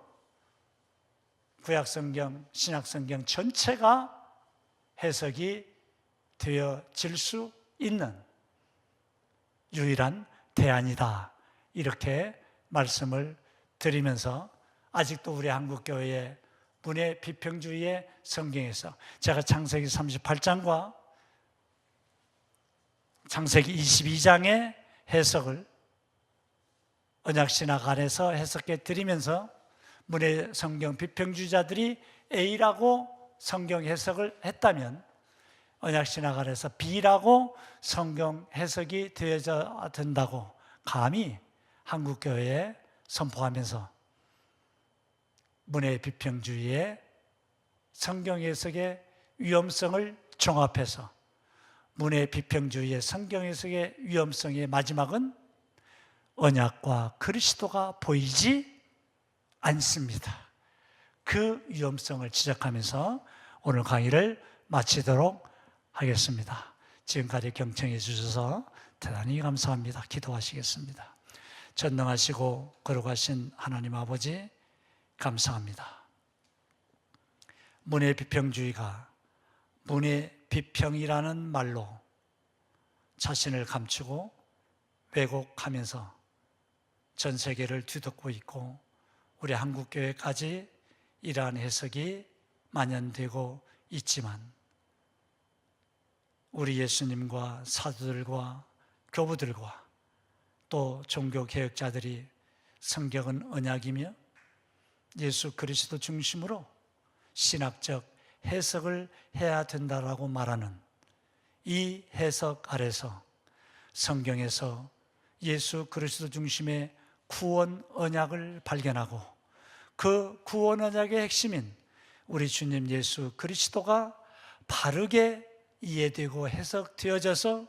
구약성경, 신약성경 전체가 해석이 되어질 수 있는 유일한 대안이다, 이렇게 말씀을 드리면서 아직도 우리 한국교회의 문의 비평주의의 성경에서 제가 창세기 38장과 창세기 22장의 해석을 언약신학 안에서 해석해 드리면서 문의 성경 비평주의자들이 A라고 성경 해석을 했다면 언약신학 안에서 B라고 성경 해석이 되어야 된다고 감히 한국교회에 선포하면서 문의 비평주의의 성경 해석의 위험성을 종합해서 문의 비평주의의 성경 해석의 위험성의 마지막은 언약과 그리스도가 보이지 않습니다. 그 위험성을 지적하면서 오늘 강의를 마치도록 하겠습니다. 지금까지 경청해 주셔서 대단히 감사합니다. 기도하시겠습니다. 전능하시고 거룩하신 하나님 아버지, 감사합니다. 문의 비평주의가 문의 비평이라는 말로 자신을 감추고 왜곡하면서 전 세계를 뒤덮고 있고 우리 한국교회까지 이러한 해석이 만연되고 있지만 우리 예수님과 사도들과 교부들과 또 종교개혁자들이 성경은 언약이며 예수 그리스도 중심으로 신학적 해석을 해야 된다라고 말하는 이 해석 아래서 성경에서 예수 그리스도 중심의 구원 언약을 발견하고 그 구원 언약의 핵심인 우리 주님 예수 그리스도가 바르게 이해되고 해석되어져서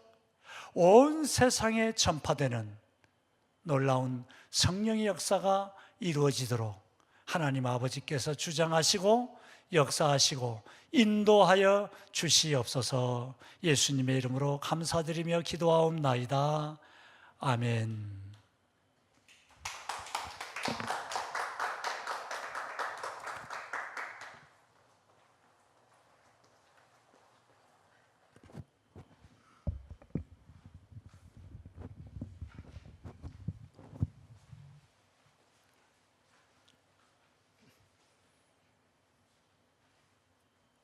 온 세상에 전파되는 놀라운 성령의 역사가 이루어지도록 하나님 아버지께서 주장하시고 역사하시고 인도하여 주시옵소서. 예수님의 이름으로 감사드리며 기도하옵나이다. 아멘.